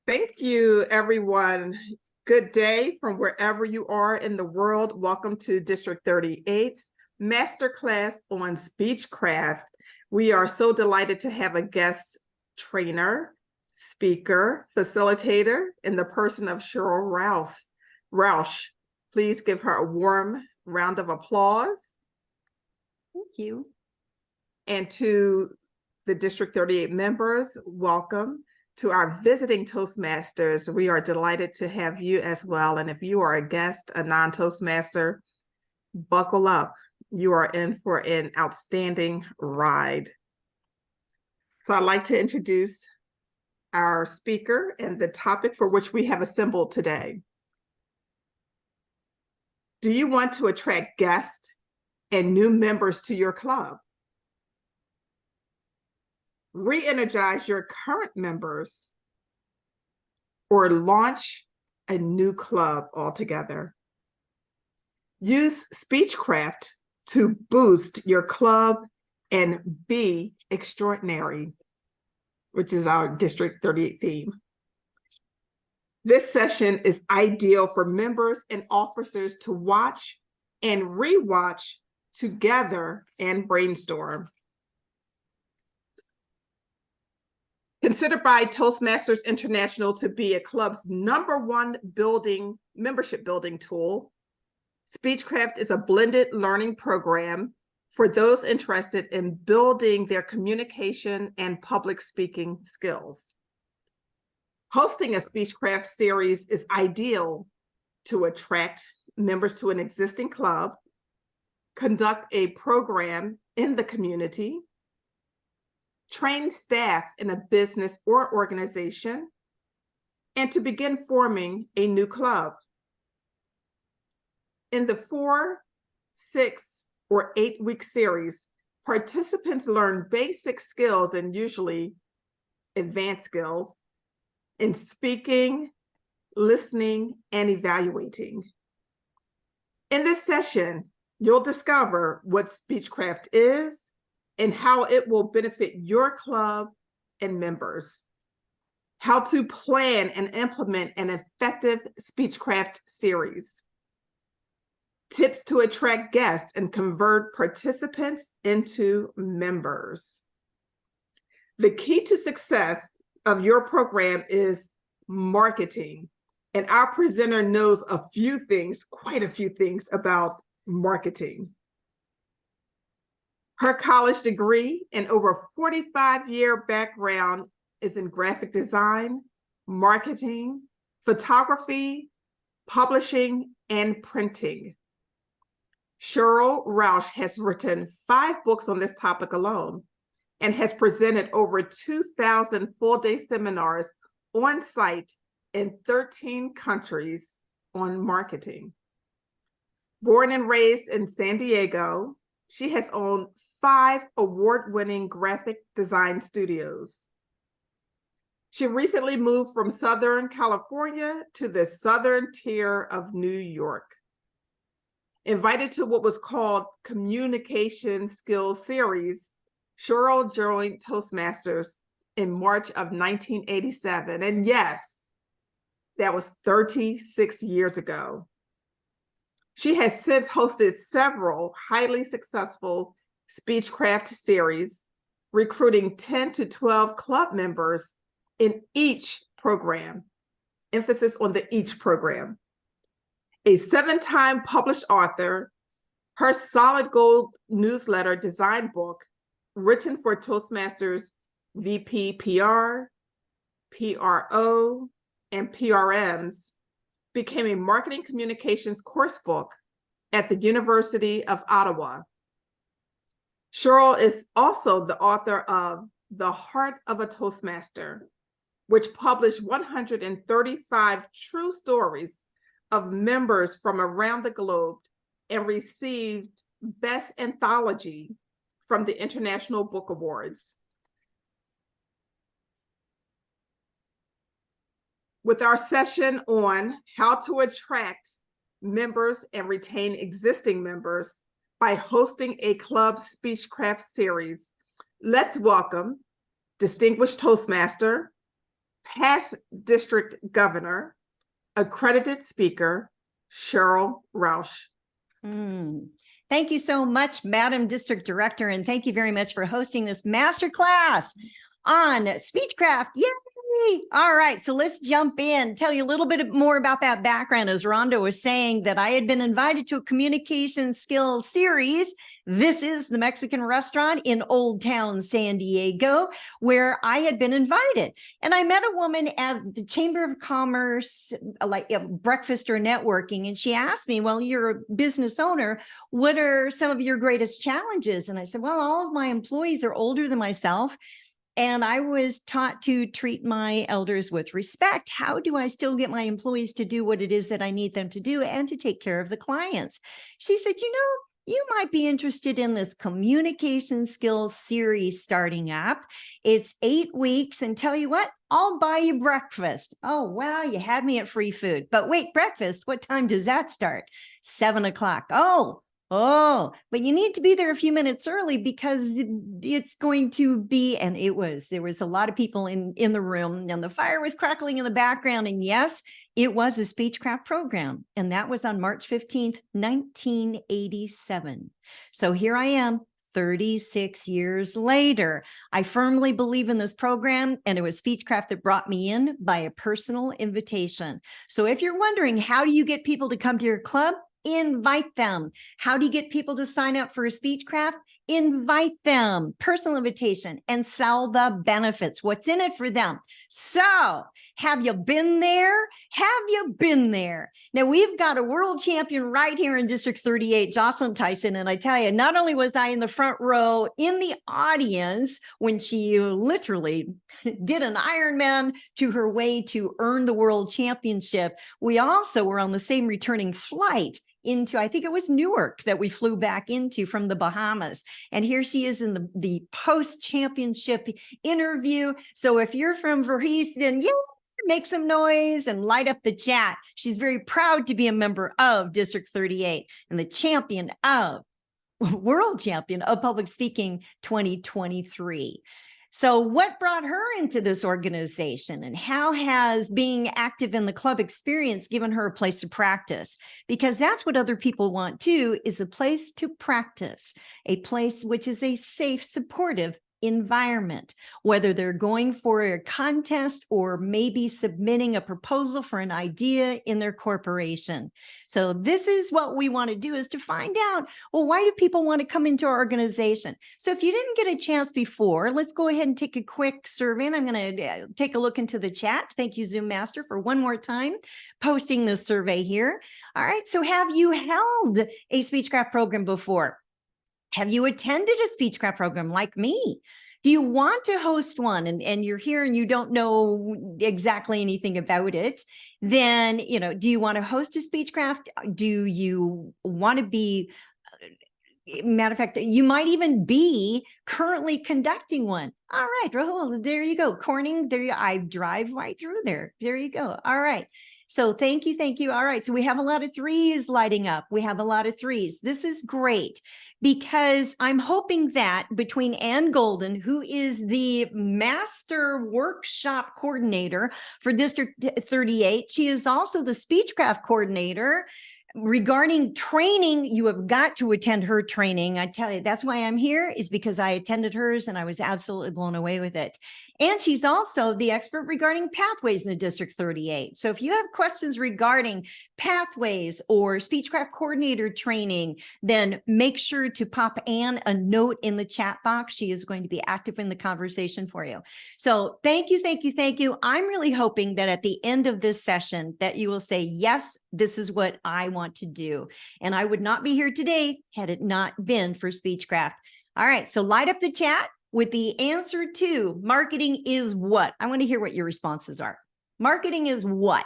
Thank you, everyone. Good day from wherever you are in the world. Welcome to District 38's Masterclass on Speechcraft. We are so delighted to have a guest trainer, speaker, facilitator in the person of Sheryl Roush. Please give her a warm round of applause. Thank you. And to the District 38 members, welcome. To our visiting Toastmasters, we are delighted to have you as well. And if you are a guest, a non-Toastmaster, buckle up. You are in for an outstanding ride. So I'd like to introduce our speaker and the topic for which we have assembled today. Do you want to attract guests and new members to your club? Re-energize your current members, or launch a new club altogether? Use Speechcraft to boost your club and be extraordinary, which is our District 38 theme. This session is ideal for members and officers to watch and rewatch together and brainstorm. Considered by Toastmasters International to be a club's #1 membership building tool, Speechcraft is a blended learning program for those interested in building their communication and public speaking skills. Hosting a Speechcraft series is ideal to attract members to an existing club, conduct a program in the community, train staff in a business or organization, and to begin forming a new club. In the 4, 6, or 8-week series, participants learn basic skills and usually advanced skills in speaking, listening, and evaluating. In this session, you'll discover what Speechcraft is and how it will benefit your club and members, how to plan and implement an effective Speechcraft series, tips to attract guests and convert participants into members. The key to success of your program is marketing, and our presenter knows quite a few things about marketing. Her college degree and over 45-year background is in graphic design, marketing, photography, publishing, and printing. Sheryl Roush has written 5 books on this topic alone and has presented over 2,000 full-day seminars on site in 13 countries on marketing. Born and raised in San Diego, she has owned 5 award-winning graphic design studios. She recently moved from Southern California to the southern tier of New York. Invited to what was called Communication Skills Series, Sheryl joined Toastmasters in March of 1987. And yes, that was 36 years ago. She has since hosted several highly successful Speechcraft series, recruiting 10 to 12 club members in each program, emphasis on the each program. A 7-time published author, her Solid Gold newsletter design book, written for Toastmasters VP PR, PRO, and PRMs, became a marketing communications course book at the University of Ottawa. Sheryl is also the author of The Heart of a Toastmaster, which published 135 true stories of members from around the globe and received Best Anthology from the International Book Awards. With our session on how to attract members and retain existing members by hosting a club Speechcraft series, let's welcome distinguished Toastmaster, past district governor, accredited speaker, Sheryl Roush. Thank you so much, Madam District Director, and thank you very much for hosting this masterclass on Speechcraft. Yay! All right, so let's jump in, tell you a little bit more about that background. As Rhonda was saying, that I had been invited to a communication skills series. This is the Mexican restaurant in Old Town San Diego, where I had been invited. And I met a woman at the Chamber of Commerce, like a breakfast or networking, and she asked me, well, you're a business owner, what are some of your greatest challenges? And I said, well, all of my employees are older than myself, and I was taught to treat my elders with respect. How do I still get my employees to do what it is that I need them to do and to take care of the clients? She said, you might be interested in this communication skills series starting up. It's 8 weeks, and tell you what, I'll buy you breakfast. Oh, wow, you had me at free food. But wait, breakfast, what time does that start? 7 o'clock. Oh, but you need to be there a few minutes early because it's going to be, and there was a lot of people in the room, and the fire was crackling in the background. And yes, it was a Speechcraft program. And that was on March 15th, 1987. So here I am, 36 years later. I firmly believe in this program, and it was Speechcraft that brought me in by a personal invitation. So if you're wondering, how do you get people to come to your club? Invite them. How do you get people to sign up for a Speechcraft? Invite them. Personal invitation, and sell the benefits. What's in it for them? So, have you been there? Have you been there? Now, we've got a world champion right here in District 38, Jocelyn Tyson. And I tell you, not only was I in the front row in the audience when she literally did an Ironman to her way to earn the world championship, we also were on the same returning flight into, I think it was Newark, that we flew back into from the Bahamas. And here she is in the post-championship interview. So if you're from Voorhees, then make some noise and light up the chat. She's very proud to be a member of District 38 and the world champion of public speaking 2023. So what brought her into this organization, and how has being active in the club experience given her a place to practice? Because that's what other people want too, is a place to practice, a place which is a safe, supportive environment, whether they're going for a contest or maybe submitting a proposal for an idea in their corporation. So this is what we want to do, is to find out, well, why do people want to come into our organization? So if you didn't get a chance before, let's go ahead and take a quick survey. And I'm going to take a look into the chat. Thank you, Zoom Master, for one more time posting this survey here. All right. So have you held a Speechcraft program before? Have you attended a Speechcraft program like me? Do you want to host one, and you're here and you don't know exactly anything about it? Then, do you want to host a Speechcraft? Do you want to be, matter of fact, you might even be currently conducting one. All right, Rahul, there you go. Corning, I drive right through there. There you go. All right. So thank you. All right. So we have a lot of threes lighting up. We have a lot of threes. This is great, because I'm hoping that between Ann Golden, who is the master workshop coordinator for District 38, she is also the Speechcraft coordinator. Regarding training, you have got to attend her training. I tell you, that's why I'm here, is because I attended hers and I was absolutely blown away with it. And she's also the expert regarding pathways in the District 38. So if you have questions regarding pathways or Speechcraft coordinator training, then make sure to pop Ann a note in the chat box. She is going to be active in the conversation for you. So thank you. I'm really hoping that at the end of this session that you will say, yes, this is what I want to do. And I would not be here today had it not been for Speechcraft. All right, so light up the chat with the answer to marketing is what? I want to hear what your responses are. Marketing is what?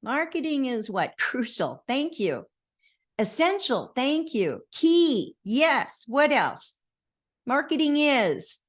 Marketing is what? Crucial. Thank you. Essential. Thank you. Key. Yes. What else? Marketing is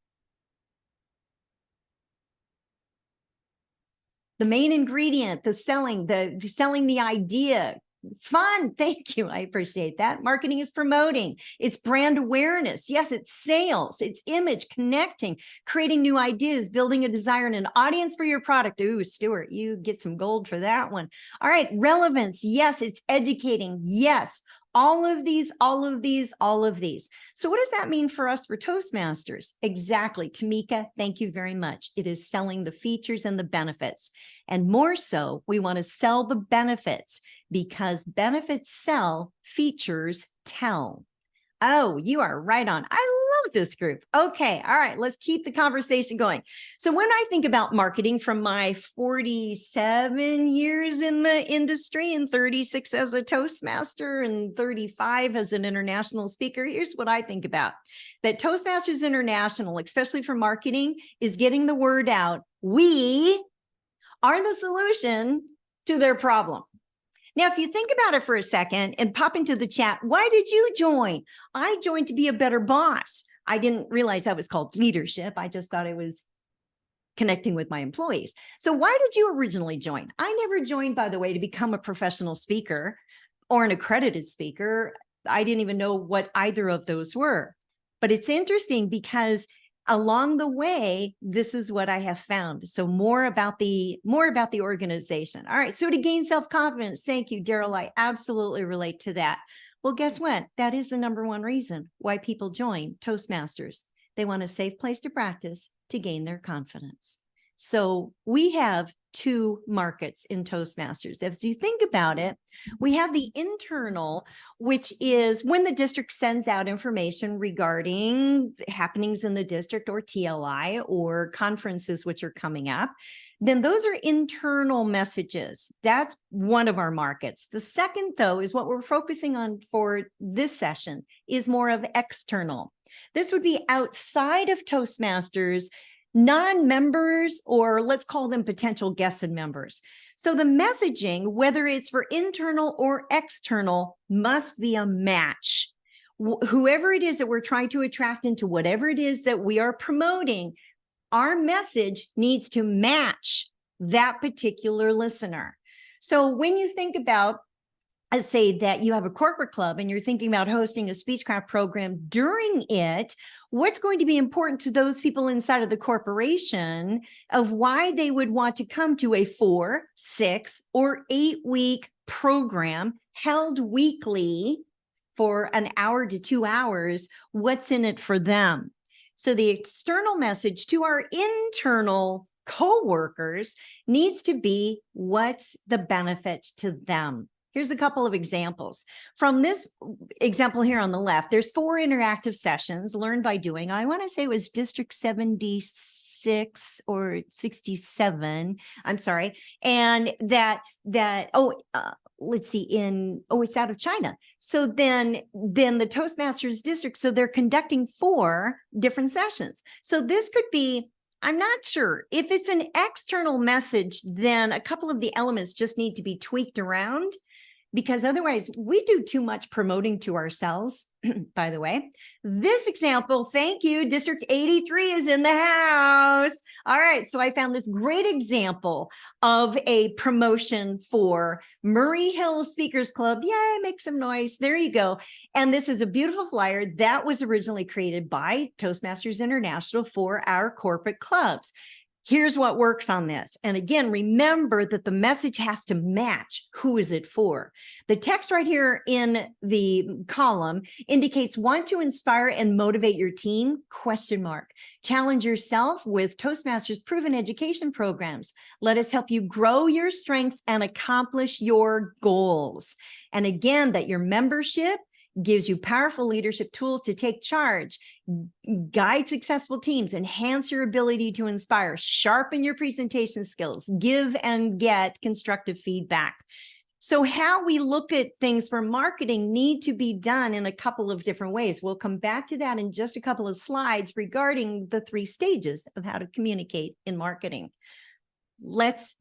the main ingredient, the selling the idea. Fun. Thank you. I appreciate that. Marketing is promoting. It's brand awareness. Yes, it's sales. It's image, connecting, creating new ideas, building a desire and an audience for your product. Ooh, Stuart, you get some gold for that one. All right. Relevance. Yes, it's educating. Yes. All of these, all of these, all of these. So what does that mean for us for Toastmasters? Exactly. Tamika, thank you very much. It is selling the features and the benefits. And more so, we want to sell the benefits because benefits sell, features tell. Oh, you are right on. I love this group. Okay. All right. Let's keep the conversation going. So when I think about marketing from my 47 years in the industry and 36 as a Toastmaster and 35 as an international speaker, here's what I think about. That Toastmasters International, especially for marketing, is getting the word out. We are the solution to their problem. Now, if you think about it for a second and pop into the chat, why did you join? I joined to be a better boss. I didn't realize that was called leadership. I just thought it was connecting with my employees. So why did you originally join? I never joined, by the way, to become a professional speaker or an accredited speaker. I didn't even know what either of those were. But it's interesting because along the way, this is what I have found. So more about the organization. All right. So to gain self-confidence, thank you, Daryl. I absolutely relate to that. Well, guess what? That is the number one reason why people join Toastmasters. They want a safe place to practice to gain their confidence. So we have two markets in Toastmasters. As you think about it, we have the internal, which is when the district sends out information regarding happenings in the district or TLI or conferences which are coming up. Then those are internal messages. That's one of our markets. The second, though, is what we're focusing on for this session is more of external. This would be outside of Toastmasters, non-members, or let's call them potential guests and members. So the messaging, whether it's for internal or external, must be a match. Whoever it is that we're trying to attract into whatever it is that we are promoting, our message needs to match that particular listener. So when you think about, let's say that you have a corporate club and you're thinking about hosting a Speechcraft program during it, what's going to be important to those people inside of the corporation of why they would want to come to a 4, 6, or 8-week program held weekly for an hour to 2 hours? What's in it for them? So the external message to our internal coworkers needs to be what's the benefit to them. Here's a couple of examples. From this example here on the left, there's 4 interactive sessions, learn by doing. I want to say it was District 76 or 67. I'm sorry. And let's see, it's out of China. So then the Toastmasters district, so they're conducting 4 different sessions. So this could be, I'm not sure. If it's an external message, then a couple of the elements just need to be tweaked around, because otherwise we do too much promoting to ourselves. By the way, this example, thank you, District 83 is in the house. All right, so I found this great example of a promotion for Murray Hill Speakers Club. Yay, make some noise. There you go. And this is a beautiful flyer that was originally created by Toastmasters International for our corporate clubs. Here's what works on this. And again, remember that the message has to match. Who is it for? The text right here in the column indicates want to inspire and motivate your team? ? Challenge yourself with Toastmasters proven education programs. Let us help you grow your strengths and accomplish your goals. And again, that your membership gives you powerful leadership tools to take charge, guide successful teams, enhance your ability to inspire, sharpen your presentation skills, give and get constructive feedback. So how we look at things for marketing need to be done in a couple of different ways. We'll come back to that in just a couple of slides regarding the 3 stages of how to communicate in marketing. Let's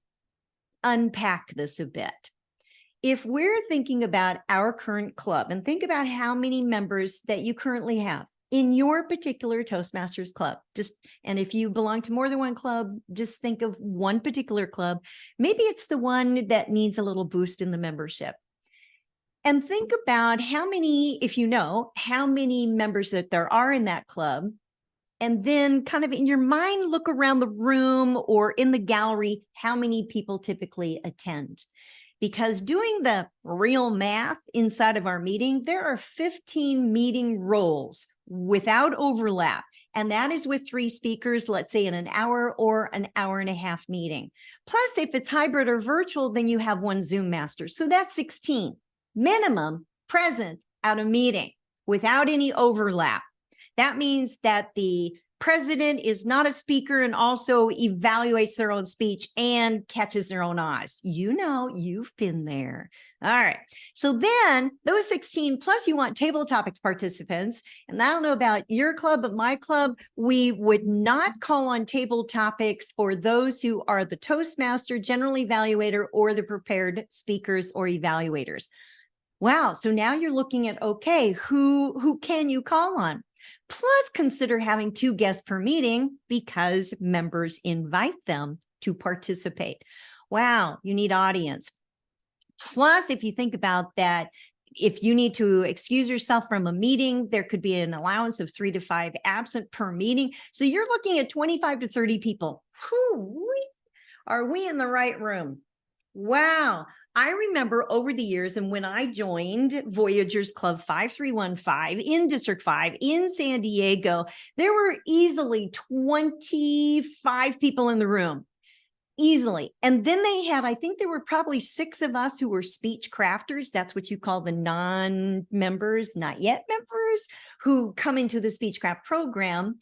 unpack this a bit. If we're thinking about our current club and think about how many members that you currently have in your particular Toastmasters club, and if you belong to more than one club, just think of one particular club. Maybe it's the one that needs a little boost in the membership. And think about how many, if you know, how many members that there are in that club. And then kind of in your mind, look around the room or in the gallery, how many people typically attend. Because doing the real math inside of our meeting, there are 15 meeting roles without overlap. And that is with 3 speakers, let's say in an hour or an hour and a half meeting. Plus, if it's hybrid or virtual, then you have 1 Zoom master. So that's 16 minimum present at a meeting without any overlap. That means that the president is not a speaker and also evaluates their own speech and catches their own eyes. You know, you've been there. All right. So then those 16 plus you want table topics participants. And I don't know about your club, but my club, we would not call on table topics for those who are the Toastmaster, general evaluator, or the prepared speakers or evaluators. Wow. So now you're looking at, okay, who can you call on? Plus, consider having 2 guests per meeting because members invite them to participate. Wow, you need audience. Plus, if you think about that, if you need to excuse yourself from a meeting, there could be an allowance of 3 to 5 absent per meeting. So you're looking at 25 to 30 people. Are we in the right room? Wow. I remember over the years, and when I joined Voyagers Club 5315 in District 5 in San Diego, there were easily 25 people in the room. Easily. And then they had, I think there were probably 6 of us who were speech crafters. That's what you call the non-members, not yet members, who come into the Speechcraft program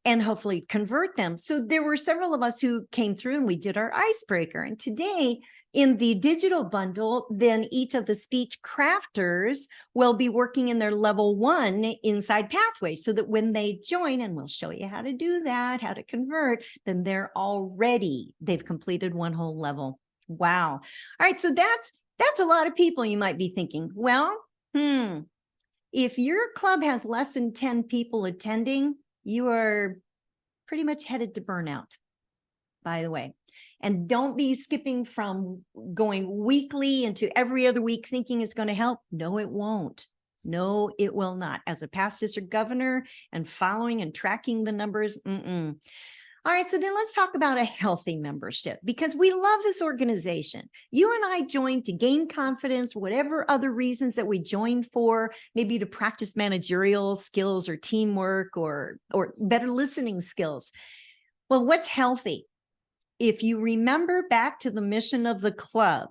and hopefully convert them. So there were several of us who came through and we did our icebreaker. And today, in the digital bundle, then each of the speech crafters will be working in their level 1 inside pathway so that when they join, and we'll show you how to do that, how to convert, then they've completed 1 whole level. Wow. All right. So that's a lot of people. You might be thinking, well, if your club has less than 10 people attending, you are pretty much headed to burnout, by the way. And don't be skipping from going weekly into every other week thinking it's going to help. No, it won't. No, it will not. As a past district governor and following and tracking the numbers. All right, so then let's talk about a healthy membership because we love this organization. You and I joined to gain confidence, whatever other reasons that we joined for, maybe to practice managerial skills or teamwork or better listening skills. Well, what's healthy? If you remember back to the mission of the club,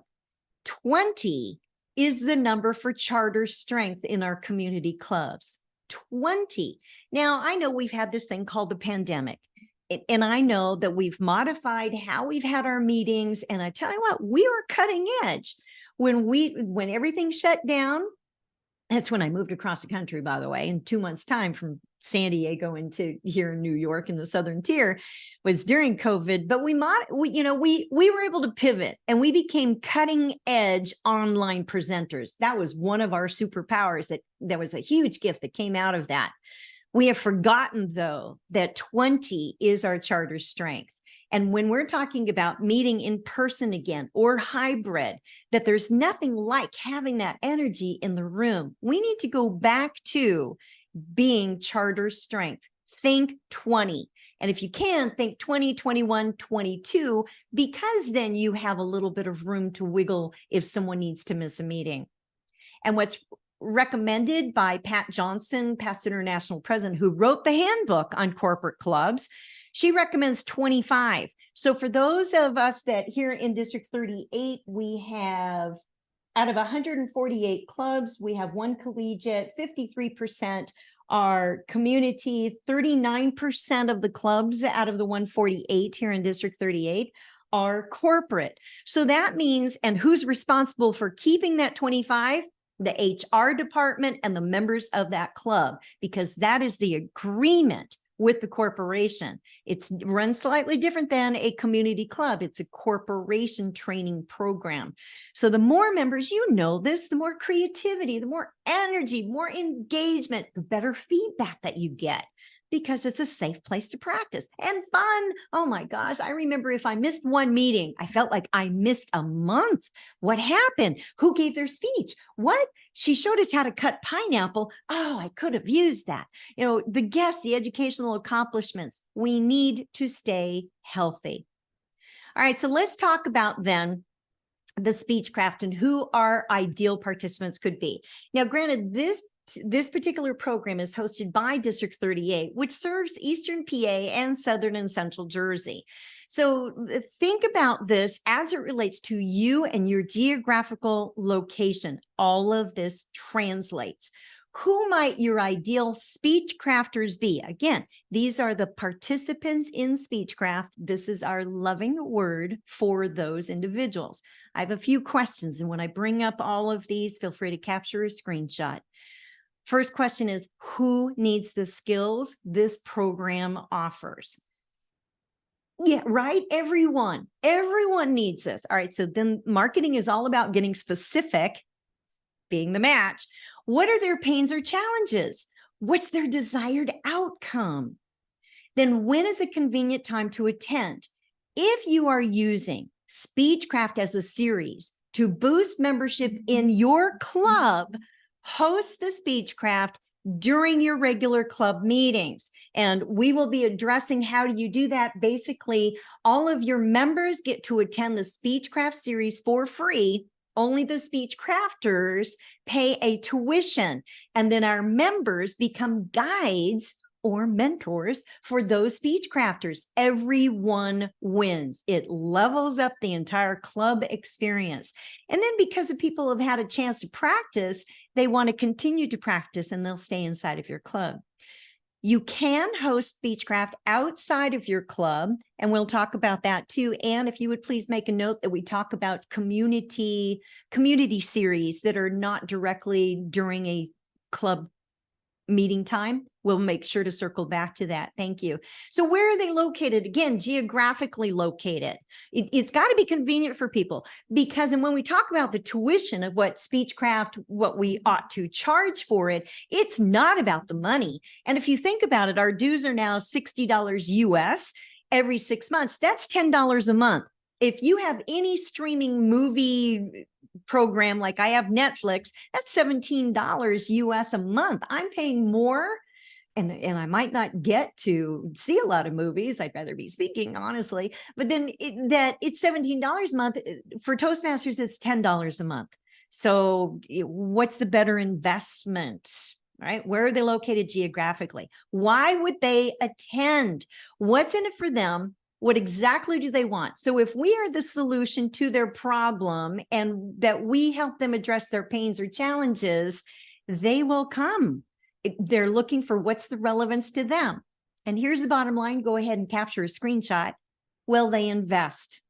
20 is the number for charter strength in our community clubs. 20. Now, I know we've had this thing called the pandemic, and I know that we've modified how we've had our meetings. And I tell you what, we were cutting edge when everything shut down. That's when I moved across the country, by the way, in 2 months' time from San Diego into here in New York in the Southern Tier was during COVID. But we were able to pivot and we became cutting edge online presenters. That was one of our superpowers. That was a huge gift that came out of that. We have forgotten, though, that 20 is our charter strength. And when we're talking about meeting in person again or hybrid, that there's nothing like having that energy in the room. We need to go back to being charter strength. Think 20. And if you can, think 20, 21, 22, because then you have a little bit of room to wiggle if someone needs to miss a meeting. And what's recommended by Pat Johnson, past international president, who wrote the handbook on corporate clubs, she recommends 25. So for those of us that here in District 38, we have out of 148 clubs, we have 1 collegiate, 53% are community, 39% of the clubs out of the 148 here in District 38 are corporate. So that means, and who's responsible for keeping that 25? The HR department and the members of that club, because that is the agreement with the corporation. It's run slightly different than a community club. It's a corporation training program. So the more members, you know this, the more creativity, the more energy, more engagement, the better feedback that you get. Because it's a safe place to practice and fun. Oh my gosh. I remember if I missed one meeting, I felt like I missed a month. What happened? Who gave their speech? What? She showed us how to cut pineapple. Oh, I could have used that. You know, the guests, the educational accomplishments. We need to stay healthy. All right. So let's talk about then the Speechcraft and who our ideal participants could be. Now, granted, this particular program is hosted by District 38, which serves Eastern PA and Southern and Central Jersey. So think about this as it relates to you and your geographical location. All of this translates. Who might your ideal Speechcrafters be? Again, these are the participants in Speechcraft. This is our loving word for those individuals. I have a few questions, and when I bring up all of these, feel free to capture a screenshot. First question is, who needs the skills this program offers? Yeah, right? Everyone needs this. All right, so then marketing is all about getting specific, being the match. What are their pains or challenges? What's their desired outcome? Then when is a convenient time to attend? If you are using Speechcraft as a series to boost membership in your club, host the Speechcraft during your regular club meetings. And we will be addressing how do you do that. Basically, all of your members get to attend the Speechcraft series for free. Only the Speechcrafters pay a tuition. And then our members become guides or mentors for those Speechcrafters. Everyone wins. It levels up the entire club experience. And then because of people have had a chance to practice, they want to continue to practice and they'll stay inside of your club. You can host Speechcraft outside of your club, and we'll talk about that too. And if you would please make a note that we talk about community series that are not directly during a club meeting time. We'll make sure to circle back to that. Thank you. So where are they located? Again, geographically located. It's got to be convenient for people because, and when we talk about the tuition of what Speechcraft, what we ought to charge for it, it's not about the money. And if you think about it, our dues are now $60 US every 6 months. That's $10 a month. If you have any streaming movie program like I have Netflix, that's $17 US a month. I'm paying more, and I might not get to see a lot of movies. I'd rather be speaking, honestly. But then it's $17 a month. For Toastmasters, it's $10 a month. So what's the better investment? Right? Where are they located geographically? Why would they attend? What's in it for them? What exactly do they want? So if we are the solution to their problem and that we help them address their pains or challenges, they will come. They're looking for what's the relevance to them. And here's the bottom line. Go ahead and capture a screenshot. Will they invest?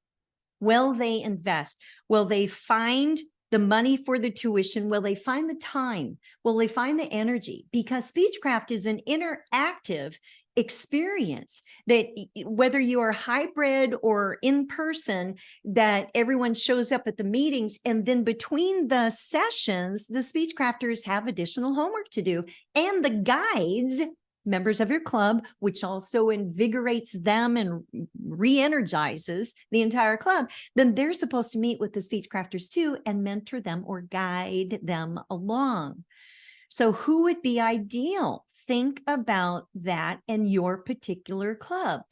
Will they invest? Will they find the money for the tuition? Will they find the time? Will they find the energy? Because Speechcraft is an interactive experience that whether you are hybrid or in person, that everyone shows up at the meetings, and then between the sessions, the Speechcrafters have additional homework to do, and the guides, members of your club, which also invigorates them and re-energizes the entire club, then they're supposed to meet with the Speechcrafters too and mentor them or guide them along. So who would be ideal? Think about that in your particular club.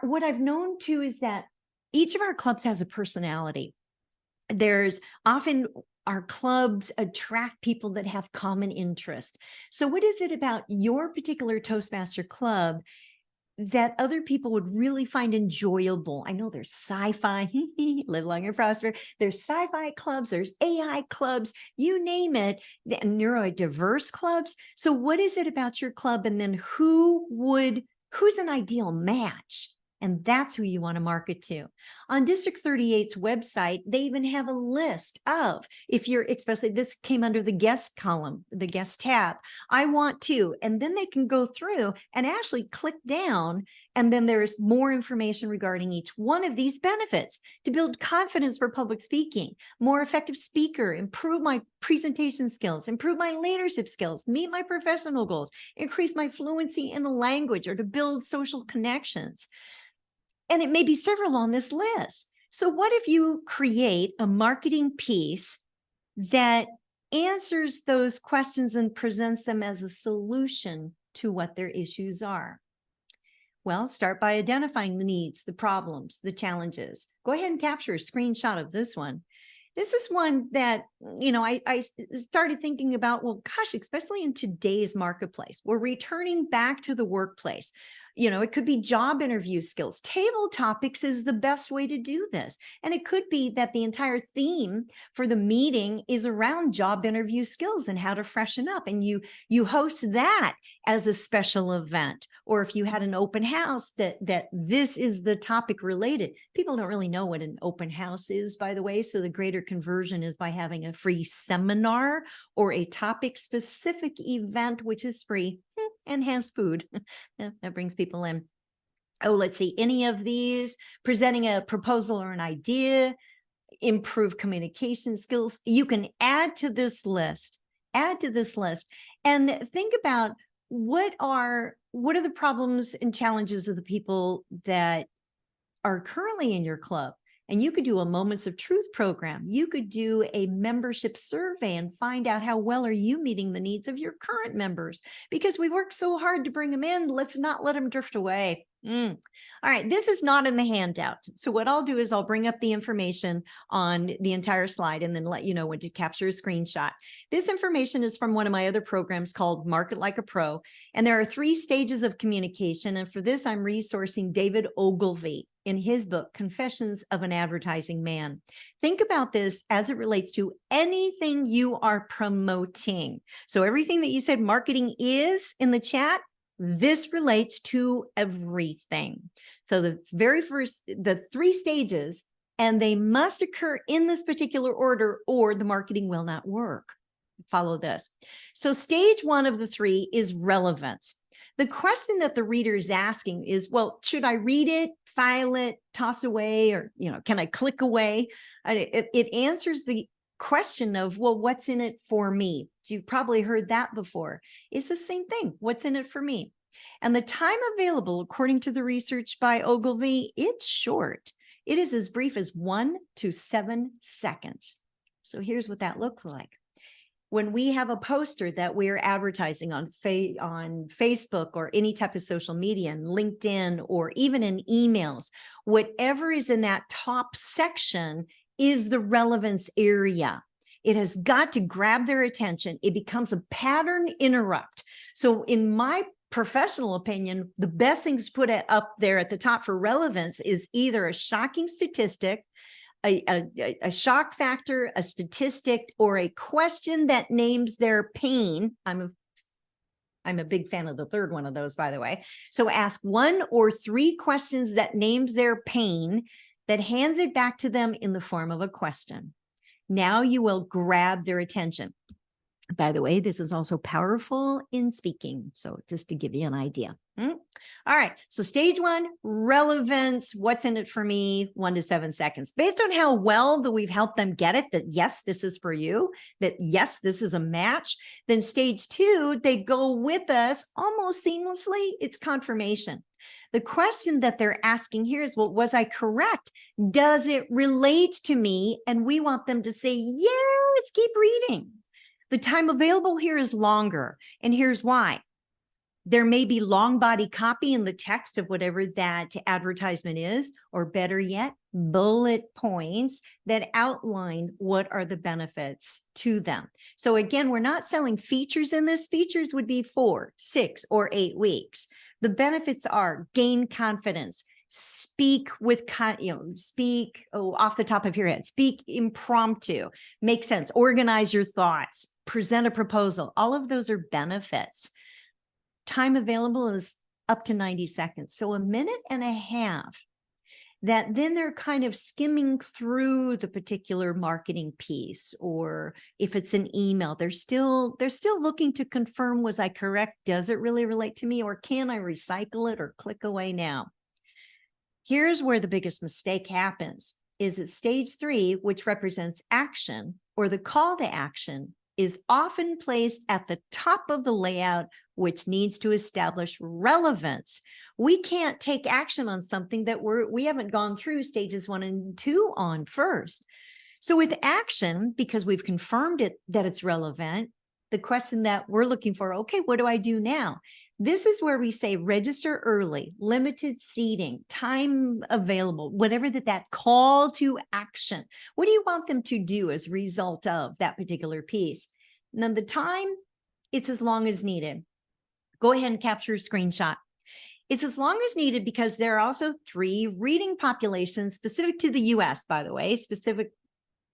What I've known too is that each of our clubs has a personality. There's often our clubs attract people that have common interest. So what is it about your particular Toastmaster club that other people would really find enjoyable? I know there's sci-fi, live long and prosper. There's sci-fi clubs, there's AI clubs, you name it, the neurodiverse clubs. So what is it about your club? And then who's an ideal match And that's who you want to market to. On District 38's website, they even have a list of, if you're, especially this came under the guest column, the guest tab, I want to, and then they can go through and actually click down. And then there's more information regarding each one of these benefits to build confidence for public speaking, more effective speaker, improve my presentation skills, improve my leadership skills, meet my professional goals, increase my fluency in the language, or to build social connections. And it may be several on this list. So what if you create a marketing piece that answers those questions and presents them as a solution to what their issues are? Well, start by identifying the needs, the problems, the challenges. Go ahead and capture a screenshot of this one. This is one that, I started thinking about, well, gosh, especially in today's marketplace, we're returning back to the workplace. It could be job interview skills. Table topics is the best way to do this. And it could be that the entire theme for the meeting is around job interview skills and how to freshen up. And you host that as a special event. Or if you had an open house that this is the topic related. People don't really know what an open house is, by the way. So the greater conversion is by having a free seminar or a topic specific event, which is free and has food. That brings people in. Oh, let's see. Any of these, presenting a proposal or an idea, improve communication skills. You can add to this list, and think about what are the problems and challenges of the people that are currently in your club. And you could do a Moments of Truth program. You could do a membership survey and find out how well are you meeting the needs of your current members, because we work so hard to bring them in. Let's not let them drift away. All right, this is not in the handout. So what I'll do is I'll bring up the information on the entire slide and then let you know when to capture a screenshot. This information is from one of my other programs called Market Like a Pro. And there are 3 stages of communication. And for this, I'm resourcing David Ogilvy in his book, Confessions of an Advertising Man. Think about this as it relates to anything you are promoting. So everything that you said marketing is in the chat, this relates to everything. So the very first, the 3 stages, and they must occur in this particular order or the marketing will not work. Follow this. So stage 1 of the 3 is relevance. The question that the reader is asking is, well, should I read it, file it, toss away, or, can I click away? It answers the question of, well, what's in it for me? So you've probably heard that before. It's the same thing. What's in it for me? And the time available, according to the research by Ogilvy, it's short. It is as brief as 1 to 7 seconds. So here's what that looks like. When we have a poster that we're advertising on Facebook or any type of social media, and LinkedIn, or even in emails, whatever is in that top section is the relevance area. It has got to grab their attention. It becomes a pattern interrupt. So in my professional opinion, the best things to put up there at the top for relevance is either a shocking statistic, a shock factor, a statistic, or a question that names their pain. I'm a big fan of the third one of those, by the way. So ask 1 or 3 questions that names their pain, that hands it back to them in the form of a question. Now you will grab their attention. By the way, this is also powerful in speaking. So just to give you an idea. All right. So stage 1, relevance. What's in it for me? 1 to 7 seconds. Based on how well that we've helped them get it, that yes, this is for you, that yes, this is a match. Then stage 2, they go with us almost seamlessly. It's confirmation. The question that they're asking here is, well, was I correct? Does it relate to me? And we want them to say, yes, keep reading. The time available here is longer, and here's why. There may be long body copy in the text of whatever that advertisement is, or better yet, bullet points that outline what are the benefits to them. So again, we're not selling features in this. Features would be 4, 6, or 8 weeks. The benefits are gain confidence, speak with, speak off the top of your head, speak impromptu, make sense, organize your thoughts, present a proposal. All of those are benefits. Time available is up to 90 seconds. So a minute and a half that then they're kind of skimming through the particular marketing piece, or if it's an email, they're still looking to confirm, was I correct? Does it really relate to me, or can I recycle it or click away now? Here's where the biggest mistake happens is at stage 3, which represents action, or the call to action, is often placed at the top of the layout, which needs to establish relevance. We can't take action on something that we haven't gone through stages 1 and 2 on first. So with action, because we've confirmed it that it's relevant, the question that we're looking for, okay, what do I do now? This is where we say register early, limited seating, time available, whatever that call to action. What do you want them to do as a result of that particular piece? And then the time, it's as long as needed. Go ahead and capture a screenshot. It's as long as needed because there are also 3 reading populations specific to the US, by the way, specific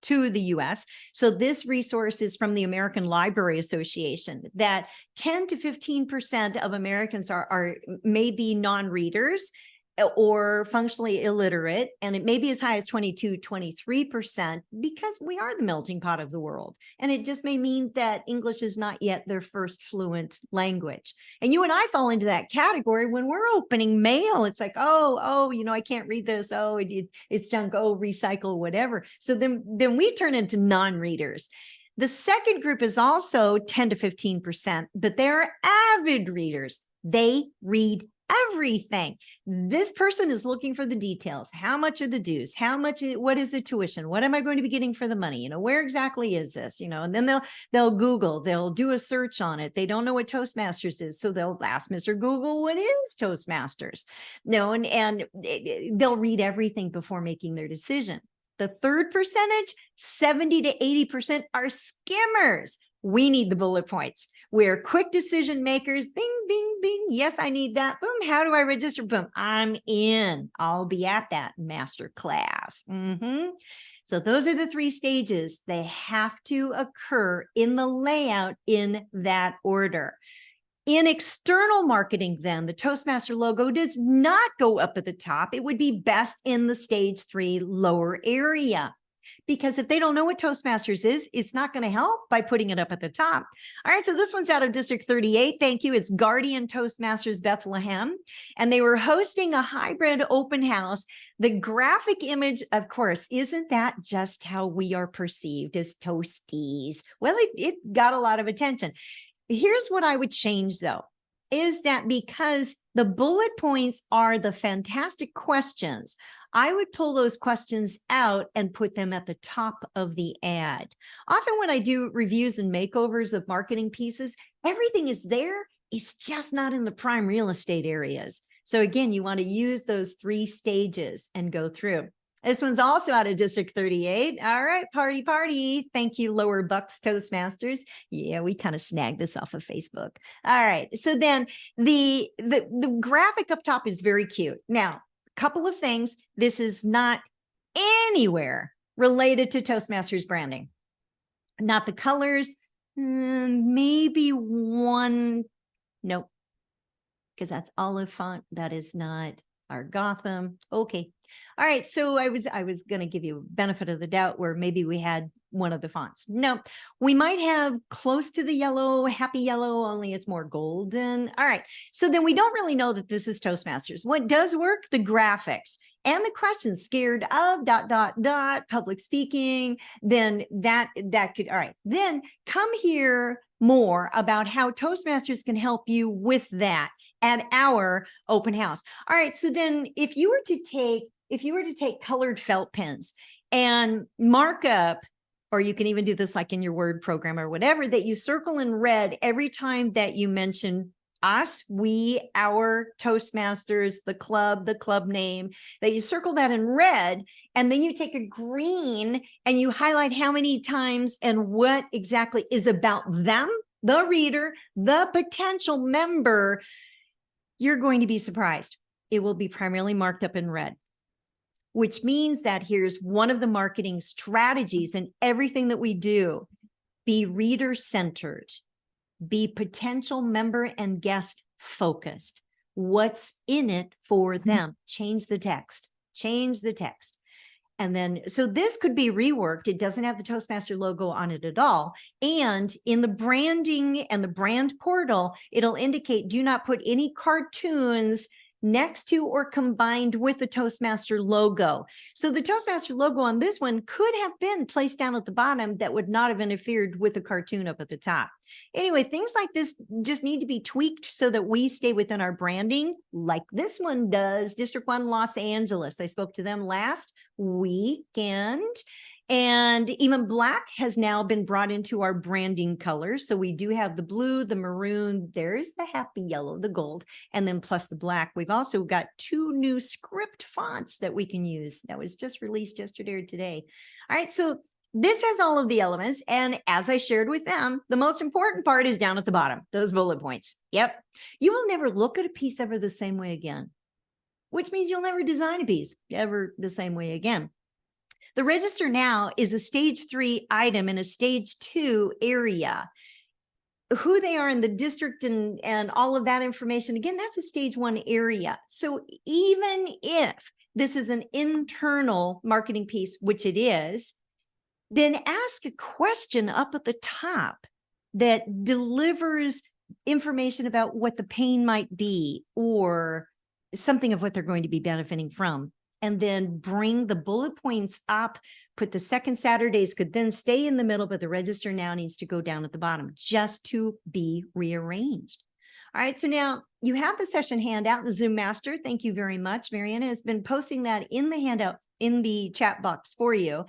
to the US. So this resource is from the American Library Association, that 10 to 15% of Americans are maybe non-readers or functionally illiterate, and it may be as high as 22, 23% because we are the melting pot of the world. And it just may mean that English is not yet their first fluent language. And you and I fall into that category when we're opening mail. It's like, oh, I can't read this. Oh, it's junk. Oh, recycle, whatever. So then we turn into non-readers. The second group is also 10 to 15%, but they're avid readers. They read everything. This person is looking for the details. How much are the dues? What is the tuition? What am I going to be getting for the money? Where exactly is this? And then they'll Google, they'll do a search on it. They don't know what Toastmasters is. So they'll ask Mr. Google, what is Toastmasters? And they'll read everything before making their decision. The third percentage, 70 to 80% are skimmers. We need the bullet points. We're quick decision makers. Bing, bing, bing. Yes, I need that. Boom. How do I register? Boom. I'm in. I'll be at that master class. So those are the 3 stages. They have to occur in the layout in that order. In external marketing, then, the Toastmaster logo does not go up at the top. It would be best in the stage 3 lower area. Because if they don't know what Toastmasters is, it's not going to help by putting it up at the top. All right, so this one's out of District 38. Thank you. It's Guardian Toastmasters Bethlehem. And they were hosting a hybrid open house. The graphic image, of course, isn't that just how we are perceived as Toasties? Well, it got a lot of attention. Here's what I would change, though, is that because the bullet points are the fantastic questions, I would pull those questions out and put them at the top of the ad. Often when I do reviews and makeovers of marketing pieces, everything is there. It's just not in the prime real estate areas. So again, you want to use those 3 stages and go through. This one's also out of District 38. All right, party. Thank you, Lower Bucks Toastmasters. Yeah, we kind of snagged this off of Facebook. All right, so then the graphic up top is very cute. Now, couple of things. This is not anywhere related to Toastmasters branding. Not the colors, maybe one, nope, because that's olive font. That is not our Gotham. Okay. All right. So I was going to give you a benefit of the doubt where maybe we had one of the fonts. No, we might have close to the yellow, happy yellow, only it's more golden. All right. So then we don't really know that this is Toastmasters. What does work? The graphics and the questions. Scared of ... public speaking. Then that could, all right. Then come here more about how Toastmasters can help you with that at our open house. All right. So then if you were to take colored felt pens and mark up, or you can even do this like in your Word program or whatever, that you circle in red every time that you mention us, we, our, Toastmasters, the club name, that you circle that in red, and then you take a green and you highlight how many times and what exactly is about them, the reader, the potential member. You're going to be surprised. It will be primarily marked up in red, which means that here's one of the marketing strategies in everything that we do. Be reader-centered, be potential member and guest focused. what's in it for them. Change the text, change the text. And then, so this could be reworked. It doesn't have the Toastmaster logo on it at all. And in the branding and the brand portal, it'll indicate do not put any cartoons next to or combined with the Toastmaster logo. So the Toastmaster logo on this one could have been placed down at the bottom that would not have interfered with the cartoon up at the top. Anyway, things like this just need to be tweaked so that we stay within our branding, like this one does. District 1 Los Angeles. I spoke to them last weekend. And even black has now been brought into our branding colors. So we do have the blue, the maroon, there's the happy yellow, the gold, and then plus the black. We've also got 2 new script fonts that we can use. That was just released yesterday or today. All right, so this has all of the elements. And as I shared with them, the most important part is down at the bottom, those bullet points. Yep. You will never look at a piece ever the same way again, which means you'll never design a piece ever the same way again. The register now is a stage 3 item in a stage 2 area. Who they are in the district and all of that information, again, that's a stage 1 area. So even if this is an internal marketing piece, which it is, then ask a question up at the top that delivers information about what the pain might be or something of what they're going to be benefiting from. And then bring the bullet points up, put the second Saturdays could then stay in the middle, but the register now needs to go down at the bottom just to be rearranged. All right, so now you have the session handout in the Zoom Master. Thank you very much. Mariana has been posting that in the handout in the chat box for you.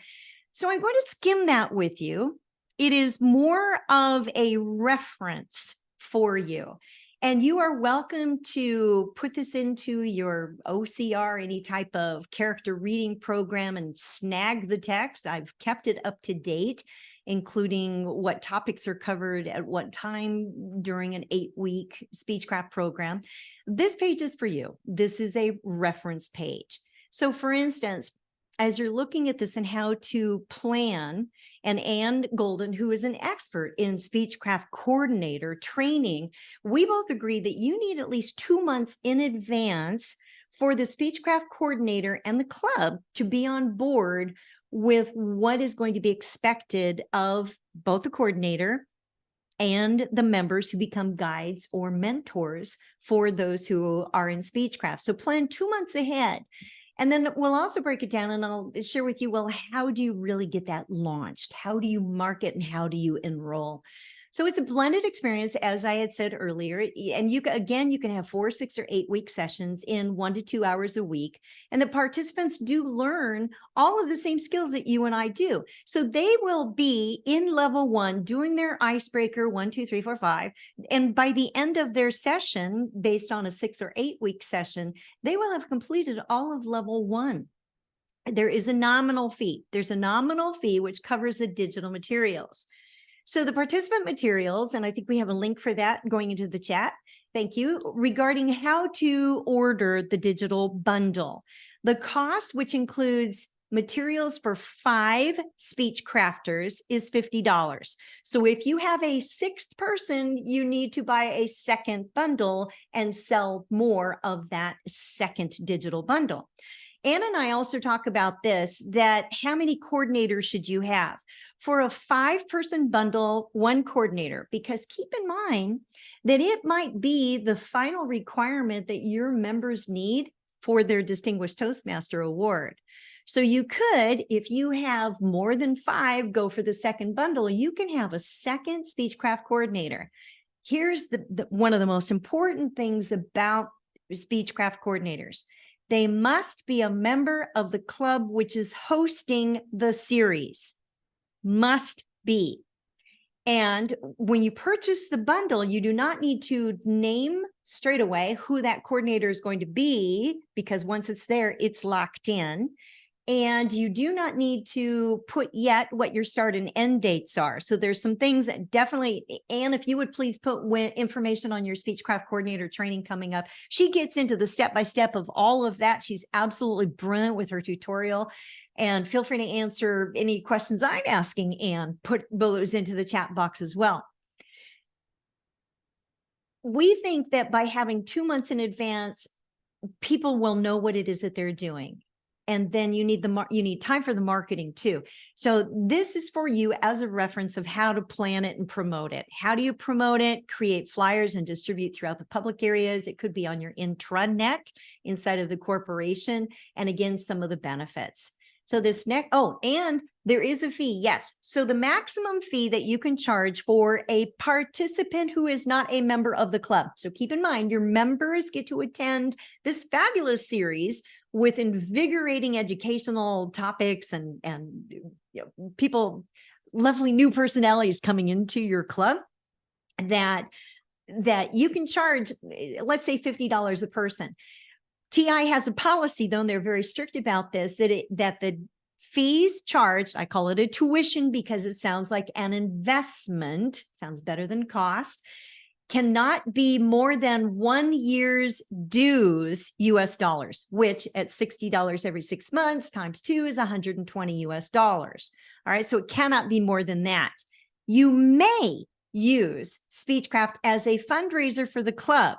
So I'm going to skim that with you. It is more of a reference for you. And you are welcome to put this into your OCR, any type of character reading program, and snag the text. I've kept it up to date, including what topics are covered at what time during an 8-week Speechcraft program. This page is for you. This is a reference page. So for instance, as you're looking at this and how to plan, and Ann Golden, who is an expert in Speechcraft coordinator training, we both agree that you need at least 2 months in advance for the Speechcraft coordinator and the club to be on board with what is going to be expected of both the coordinator and the members who become guides or mentors for those who are in Speechcraft. So plan 2 months ahead. And then we'll also break it down and I'll share with you, well, how do you really get that launched? How do you market and how do you enroll? So it's a blended experience, as I had said earlier. And you can have 4, 6, or 8-week sessions in 1 to 2 hours a week. And the participants do learn all of the same skills that you and I do. So they will be in level 1 doing their icebreaker 1, 2, 3, 4, 5. And by the end of their session, based on a 6 or 8-week session, they will have completed all of level 1. There is a nominal fee. There's a nominal fee which covers the digital materials. So the participant materials, and I think we have a link for that going into the chat. Thank you. Regarding how to order the digital bundle. The cost, which includes materials for 5 speech crafters, is $50. So if you have a 6th person, you need to buy a 2nd bundle and sell more of that 2nd digital bundle. Ann and I also talk about this, that how many coordinators should you have? For a 5-person bundle, 1 coordinator, because keep in mind that it might be the final requirement that your members need for their Distinguished Toastmaster Award. So you could, if you have more than 5, go for the 2nd bundle. You can have a 2nd Speechcraft coordinator. Here's one of the most important things about Speechcraft coordinators. They must be a member of the club which is hosting the series. Must be. And when you purchase the bundle, you do not need to name straight away who that coordinator is going to be, because once it's there, it's locked in. And you do not need to put yet what your start and end dates are. So there's some things that definitely, Anne, if you would please put information on your Speechcraft coordinator training coming up. She gets into the step-by-step of all of that. She's absolutely brilliant with her tutorial. And feel free to answer any questions I'm asking, Anne. Put those into the chat box as well. we think that by having 2 months in advance, people will know what it is that they're doing. And then you need you need time for the marketing too. So this is for you as a reference of how to plan it and promote it. How do you promote it? Create flyers and distribute throughout the public areas. It could be on your intranet inside of the corporation. And again, some of the benefits. So this next, oh, and there is a fee. Yes. So the maximum fee that you can charge for a participant who is not a member of the club. So keep in mind, your members get to attend this fabulous series with invigorating educational topics and people, lovely new personalities coming into your club that you can charge, let's say $50 a person. TI has a policy, though, and they're very strict about this, that the fees charged, I call it a tuition because it sounds like an investment, sounds better than cost, cannot be more than 1 year's dues US dollars, which at $60 every 6 months times 2 is 120 US dollars. All right, so it cannot be more than that. You may use Speechcraft as a fundraiser for the club,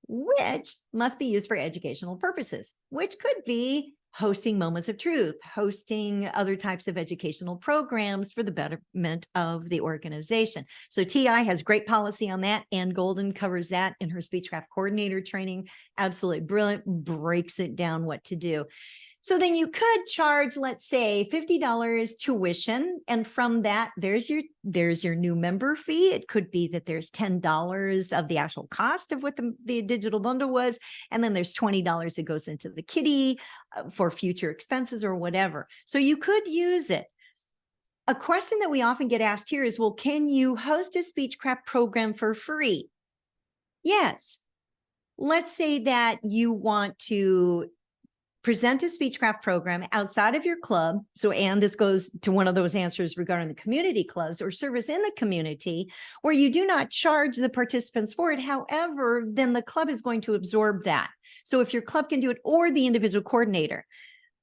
which must be used for educational purposes, which could be hosting moments of truth, hosting other types of educational programs for the betterment of the organization. So TI has great policy on that. Ann Golden covers that in her Speechcraft coordinator training. Absolutely brilliant, breaks it down what to do. So then you could charge, let's say, $50 tuition. And from that, there's your new member fee. It could be that there's $10 of the actual cost of what the digital bundle was. And then there's $20 that goes into the kitty for future expenses or whatever. So you could use it. A question that we often get asked here is, well, can you host a Speechcraft program for free? Yes. Let's say that you want to present a Speechcraft program outside of your club. So, and this goes to one of those answers regarding the community clubs or service in the community where you do not charge the participants for it. However, then the club is going to absorb that. So if your club can do it or the individual coordinator,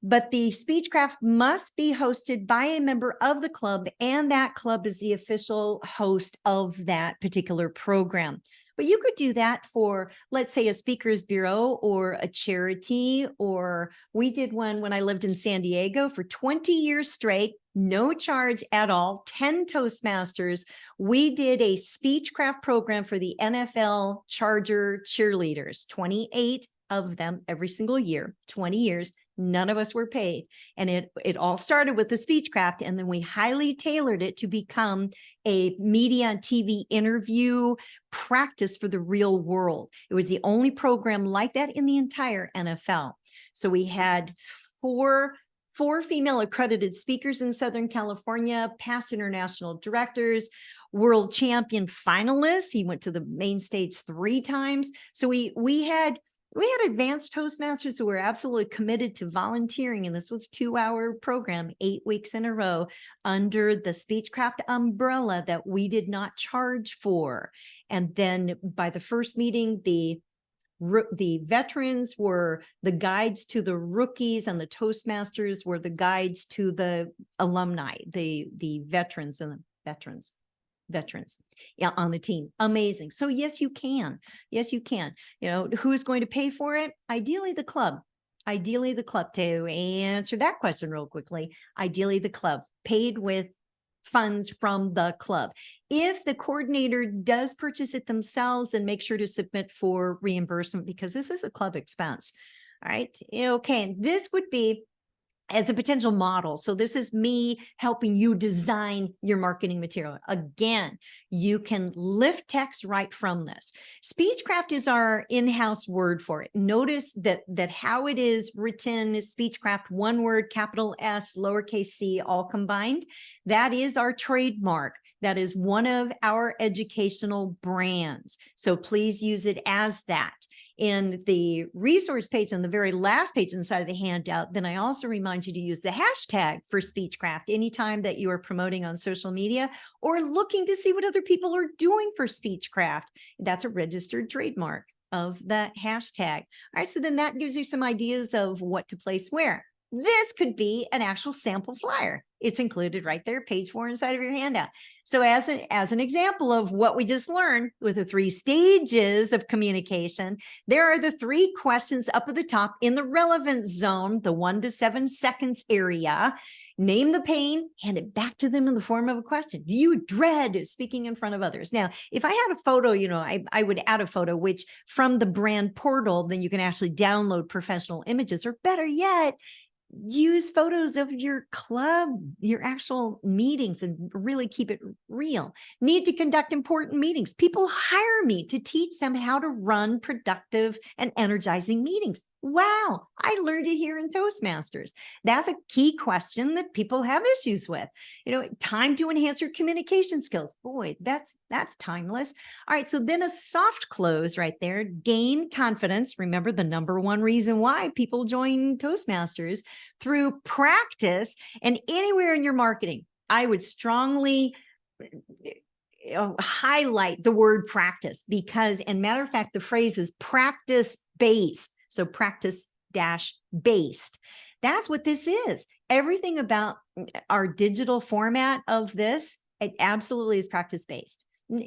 but the Speechcraft must be hosted by a member of the club, and that club is the official host of that particular program. But you could do that for, let's say, a speakers bureau or a charity, or we did one when I lived in San Diego for 20 years straight, no charge at all, 10 Toastmasters. We did a Speechcraft program for the NFL Charger cheerleaders, 28 of them every single year, 20 years. None of us were paid. And it all started with the Speechcraft, and then we highly tailored it to become a media and TV interview practice for the real world. It was the only program like that in the entire NFL. So we had four female accredited speakers in Southern California, past international directors, world champion finalists. He went to the main stage 3 times. So we had advanced Toastmasters who were absolutely committed to volunteering. And this was a 2-hour program, 8 weeks in a row under the Speechcraft umbrella that we did not charge for. And then by the first meeting, the veterans were the guides to the rookies, and the Toastmasters were the guides to the alumni, the veterans and the veterans on the team. Amazing. So yes, you can. Yes, you can. You know, who's going to pay for it? Ideally, the club. Ideally, the club. To answer that question real quickly, ideally, the club paid with funds from the club. If the coordinator does purchase it themselves, then make sure to submit for reimbursement because this is a club expense. All right. Okay. And this would be as a potential model. So this is me helping you design your marketing material. Again, you can lift text right from this. Speechcraft is our in-house word for it. Notice that how it is written is Speechcraft, one word, capital S, lowercase c, all combined. That is our trademark. That is one of our educational brands. So please use it as that. In the resource page on the very last page inside of the handout, then I also remind you to use the hashtag for Speechcraft anytime that you are promoting on social media or looking to see what other people are doing for Speechcraft. That's a registered trademark of the hashtag. All right, so then that gives you some ideas of what to place where. This could be an actual sample flyer. It's included right there, page 4 inside of your handout. So as an example of what we just learned with the 3 stages of communication, there are the 3 questions up at the top in the relevance zone, the 1 to 7 seconds area. Name the pain, hand it back to them in the form of a question. Do you dread speaking in front of others? Now, if I had a photo, I would add a photo, which from the brand portal, then you can actually download professional images, or better yet, use photos of your club, your actual meetings, and really keep it real. Need to conduct important meetings. People hire me to teach them how to run productive and energizing meetings. Wow, I learned it here in Toastmasters. That's a key question that people have issues with. Time to enhance your communication skills. Boy, that's timeless. All right, so then a soft close right there. Gain confidence. Remember the number 1 reason why people join Toastmasters, through practice. And anywhere in your marketing, I would strongly highlight the word practice, because, and matter of fact, the phrase is practice based. So practice -based. That's what this is. Everything about our digital format of this, it absolutely is practice based.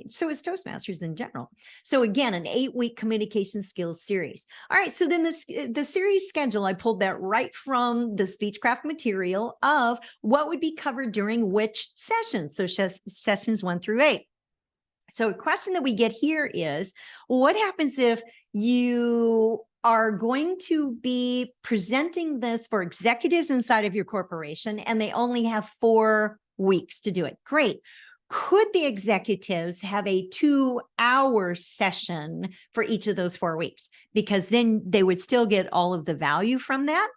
So is Toastmasters in general. So again, an 8-week communication skills series. All right, so then the series schedule, I pulled that right from the Speechcraft material of what would be covered during which sessions. So sessions 1 through 8. So a question that we get here is, what happens if you are going to be presenting this for executives inside of your corporation and they only have 4 weeks to do it? Great. Could the executives have a 2-hour session for each of those 4 weeks? Because then they would still get all of the value from that.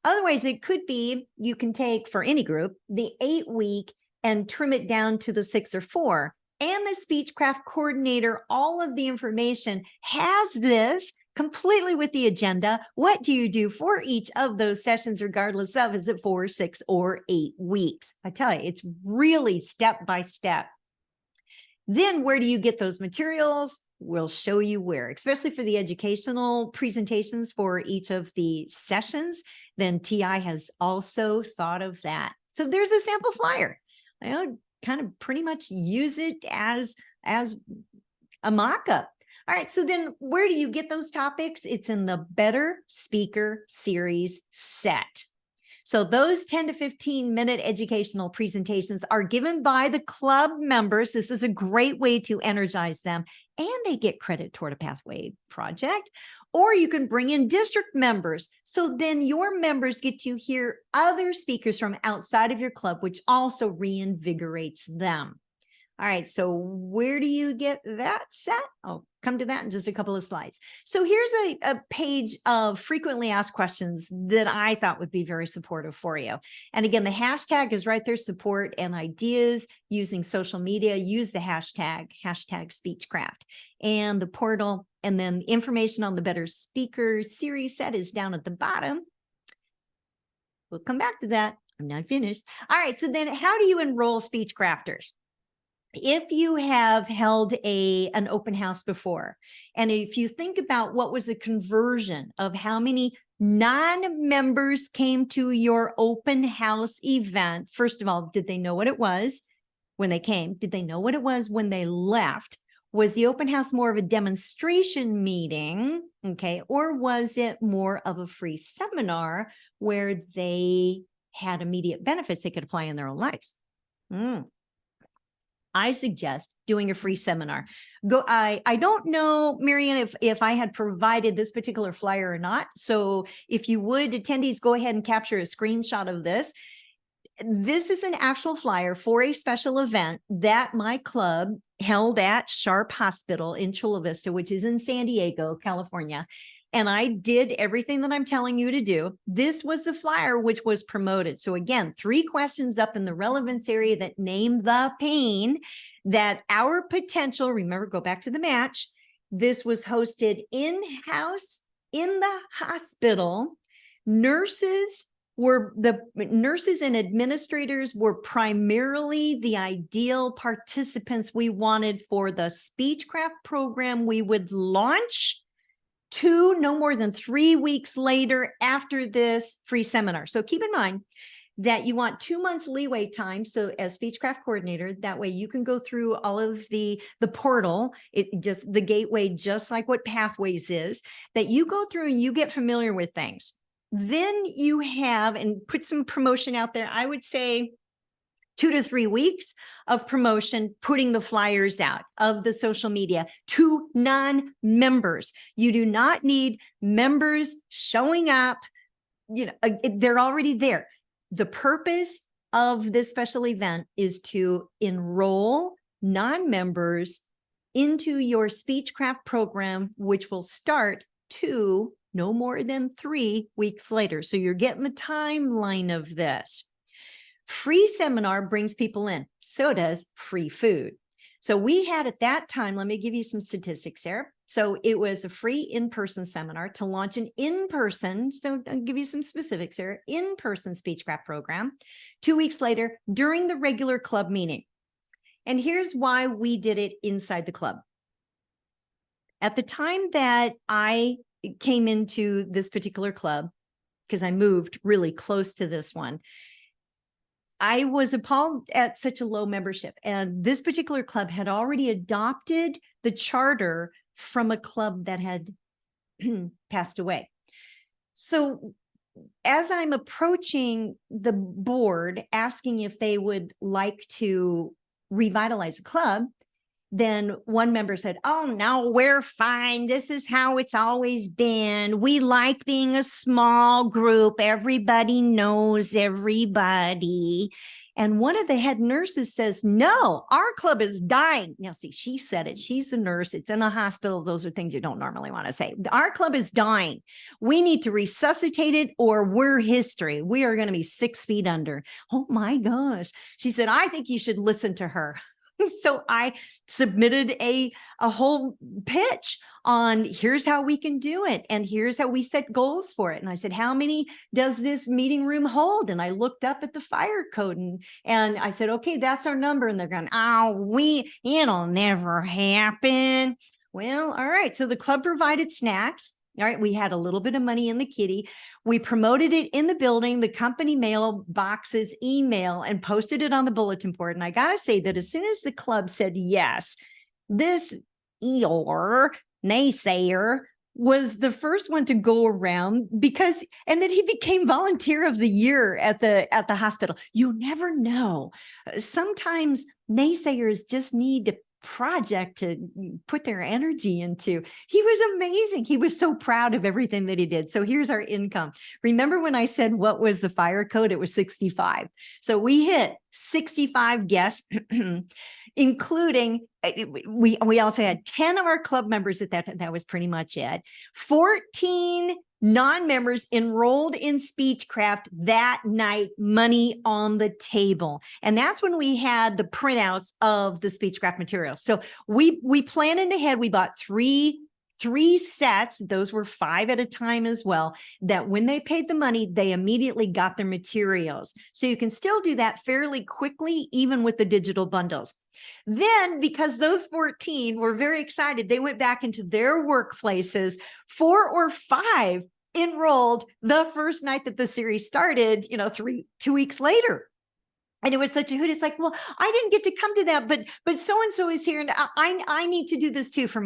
Otherwise, it could be, you can take for any group, the 8-week and trim it down to the 6 or 4. And the Speechcraft coordinator, all of the information has this completely with the agenda. What do you do for each of those sessions, regardless of, is it 4, 6, or 8 weeks? I tell you, it's really step by step. Then where do you get those materials? We'll show you where, especially for the educational presentations for each of the sessions. Then TI has also thought of that. So there's a sample flyer. Kind of pretty much use it as a mock-up. All right, so then where do you get those topics? It's in the Better Speaker series set. So those 10 to 15 minute educational presentations are given by the club members. This is a great way to energize them, and they get credit toward a Pathway project. Or you can bring in district members. So then your members get to hear other speakers from outside of your club, which also reinvigorates them. All right, so where do you get that set? I'll come to that in just a couple of slides. So here's a page of frequently asked questions that I thought would be very supportive for you. And again, the hashtag is right there, support and ideas using social media. Use the hashtag Speechcraft. And the portal, and then information on the Better Speaker series set is down at the bottom. We'll come back to that. I'm not finished. All right, so then how do you enroll Speechcrafters? If you have held an open house before, and if you think about what was the conversion of how many non-members came to your open house event, first of all, did they know what it was when they came? Did they know what it was when they left? Was the open house more of a demonstration meeting, okay, or was it more of a free seminar where they had immediate benefits they could apply in their own lives? I suggest doing a free seminar. I don't know, Marianne, if I had provided this particular flyer or not. So if you would, attendees, go ahead and capture a screenshot of this. This is an actual flyer for a special event that my club held at Sharp Hospital in Chula Vista, which is in San Diego, California. And I did everything that I'm telling you to do. This was the flyer which was promoted. So again, 3 questions up in the relevance area that name the pain that our potential, remember, go back to the match. This was hosted in-house in the hospital. The nurses and administrators were primarily the ideal participants we wanted for the Speechcraft program we would launch no more than 3 weeks later after this free seminar. So keep in mind, that you want 2 months leeway time. So as Speechcraft coordinator, that way you can go through all of the portal, the gateway, just like what Pathways is, that you go through and you get familiar with things. Then you have, and put some promotion out there, I would say 2 to 3 weeks of promotion, putting the flyers out of the social media to non-members. You do not need members showing up. They're already there. The purpose of this special event is to enroll non-members into your Speechcraft program, which will start no more than 3 weeks later. So you're getting the timeline of this. Free seminar brings people in. So does free food. So we had at that time, let me give you some statistics there. So it was a free in-person seminar to launch an in-person, so I'll give you some specifics there, in-person Speechcraft program 2 weeks later during the regular club meeting. And here's why we did it inside the club. At the time that I came into this particular club, because I moved really close to this one, I was appalled at such a low membership. And this particular club had already adopted the charter from a club that had passed away. So as I'm approaching the board, asking if they would like to revitalize the club, then one member said, "Oh, no, we're fine. This is how it's always been. We like being a small group. Everybody knows everybody." And one of the head nurses says, "No, our club is dying." Now, see, she said it. She's the nurse. It's in a hospital. Those are things you don't normally want to say. "Our club is dying. We need to resuscitate it or we're history. We are going to be 6 feet under." Oh, my gosh. She said, "I think you should listen to her." So I submitted a whole pitch on here's how we can do it. And here's how we set goals for it. And I said, "How many does this meeting room hold?" And I looked up at the fire code and I said, "Okay, that's our number." And they're going, "Oh, it'll never happen." Well, all right. So the club provided snacks. All right. We had a little bit of money in the kitty. We promoted it in the building, the company mail boxes, email, and posted it on the bulletin board. And I got to say that as soon as the club said yes, this Eeyore naysayer was the first one to go around and then he became volunteer of the year at the hospital. You never know. Sometimes naysayers just need to project to put their energy into. He was amazing. He was so proud of everything that he did. So here's our income. Remember when I said what was the fire code? It was 65. So we hit 65 guests, including we also had 10 of our club members at that time. That was pretty much it. 14 non-members enrolled in Speechcraft that night, money on the table. And that's when we had the printouts of the Speechcraft materials. So we planned ahead. We bought three sets. Those were 5 at a time as well, that when they paid the money, they immediately got their materials. So you can still do that fairly quickly, even with the digital bundles. Then, because those 14 were very excited, they went back into their workplaces. 4 or 5 enrolled the first night that the series started, 2 weeks later. And it was such a hoot. It's like, "Well, I didn't get to come to that, but so-and-so is here. And I need to do this too for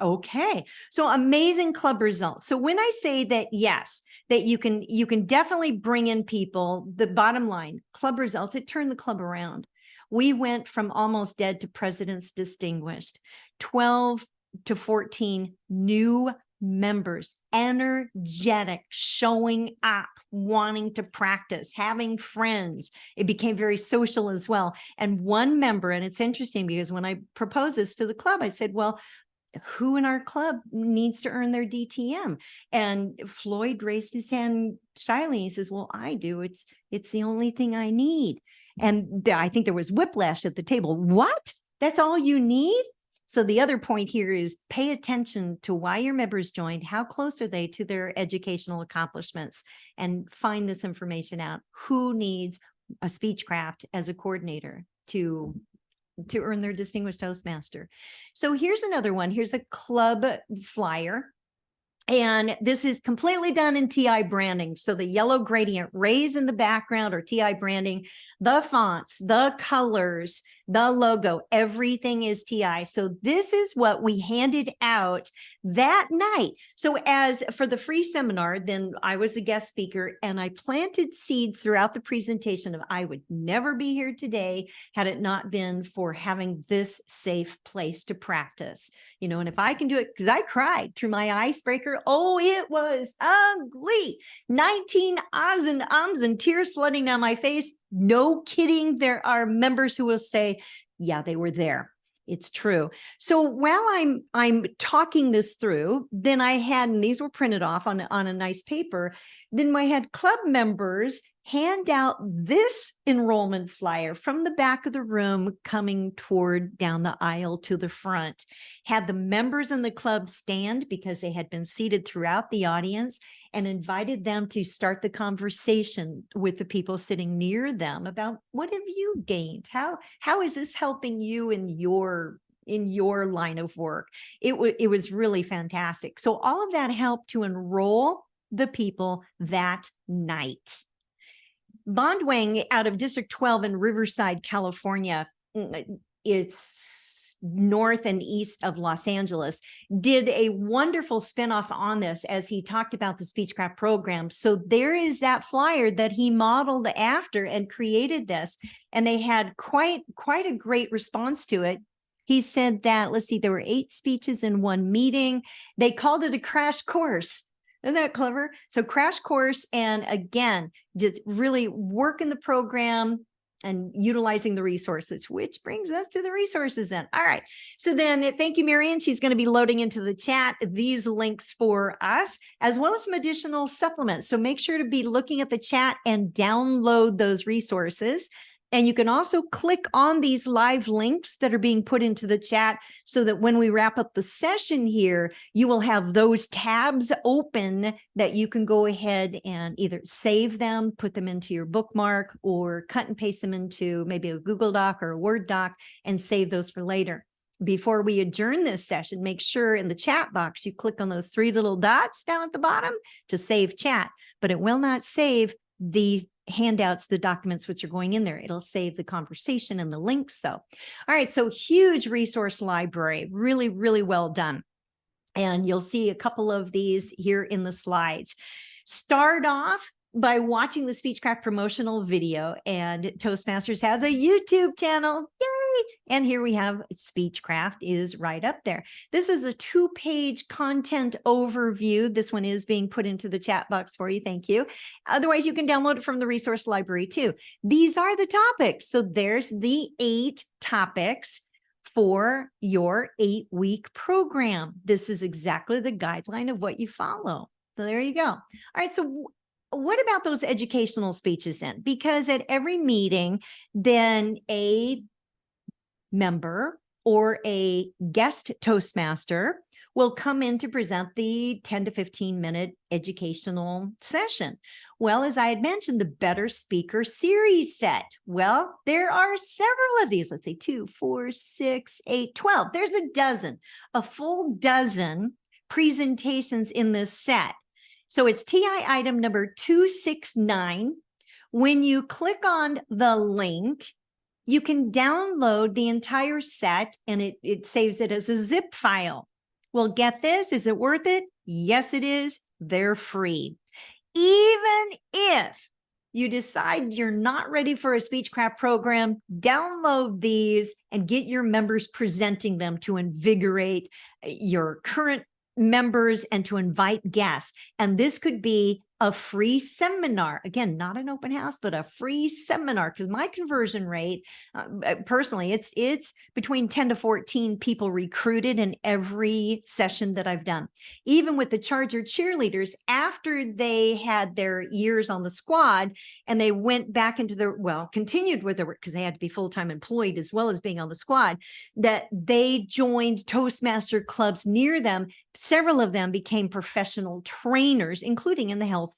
okay." So amazing club results. So when I say that, yes, that you can definitely bring in people, the bottom line, club results, it turned the club around. We went from almost dead to President's Distinguished, 12 to 14 new members, energetic, showing up, wanting to practice, having friends. It became very social as well. And one member, and it's interesting because when I proposed this to the club, I said, "Well, who in our club needs to earn their DTM?" And Floyd raised his hand shyly. He says, "Well, I do. It's the only thing I need." And I think there was whiplash at the table. "What? That's all you need?" So the other point here is pay attention to why your members joined. How close are they to their educational accomplishments? And find this information out. Who needs a Speechcraft as a coordinator to earn their Distinguished Toastmaster? So here's another one. Here's a club flyer. And this is completely done in TI branding. So the yellow gradient rays in the background are TI branding, the fonts, the colors, the logo, everything is TI. So this is what we handed out that night. So as for the free seminar, then I was a guest speaker and I planted seeds throughout the presentation of I would never be here today had it not been for having this safe place to practice. You know, and if I can do it, because I cried through my icebreaker. Oh, it was ugly. 19 ahs and ums and tears flooding down my face. No kidding. There are members who will say, yeah, they were there. It's true. So while I'm talking this through, then I had, and these were printed off on a nice paper, then I had club members hand out this enrollment flyer from the back of the room coming toward down the aisle to the front, had the members in the club stand because they had been seated throughout the audience, and invited them to start the conversation with the people sitting near them about what have you gained? How is this helping you in your line of work? It was really fantastic. So all of that helped to enroll the people that night. Bondwang out of District 12 in Riverside, California, it's north and east of Los Angeles, did a wonderful spinoff on this as he talked about the Speechcraft program. So there is that flyer that he modeled after and created this, and they had quite a great response to it. He said that, let's see, there were 8 speeches in one meeting. They called it a crash course. Isn't that clever? So crash course, and again, just really working the program and utilizing the resources, which brings us to the resources then. All right. So then thank you, Marianne. She's going to be loading into the chat these links for us, as well as some additional supplements. So make sure to be looking at the chat and download those resources. And you can also click on these live links that are being put into the chat so that when we wrap up the session here, you will have those tabs open that you can go ahead and either save them, put them into your bookmark, or cut and paste them into maybe a Google Doc or a Word doc and save those for later. Before we adjourn this session, make sure in the chat box, you click on those 3 little dots down at the bottom to save chat, but it will not save the handouts, the documents which are going in there. It'll save the conversation and the links though. All right. So huge resource library, really, really well done. And you'll see a couple of these here in the slides. Start off by watching the Speechcraft promotional video, and Toastmasters has a YouTube channel. Yay! And here we have Speechcraft is right up there. This is a 2-page content overview. This one is being put into the chat box for you. Thank you. Otherwise, you can download it from the resource library too. These are the topics. So there's the 8 topics for your 8-week program. This is exactly the guideline of what you follow. So there you go. All right. So what about those educational speeches then? Because at every meeting, then a member or a guest Toastmaster will come in to present the 10 to 15 minute educational session. Well, as I had mentioned, the Better Speaker series set. Well, there are several of these. Let's say 2, 4, 6, 8, 12. There's a full dozen presentations in this set. So it's TI item number 269. When you click on the link, you can download the entire set and it saves it as a zip file. Well, get this, is it worth it? Yes, it is. They're free. Even if you decide you're not ready for a Speechcraft program, download these and get your members presenting them to invigorate your current members and to invite guests. And this could be a free seminar. Again, not an open house, but a free seminar, because my conversion rate, personally, it's between 10 to 14 people recruited in every session that I've done. Even with the Charger cheerleaders, after they had their years on the squad and they went back into their, continued with their work because they had to be full-time employed as well as being on the squad, that they joined Toastmaster clubs near them. Several of them became professional trainers, including in the healthcare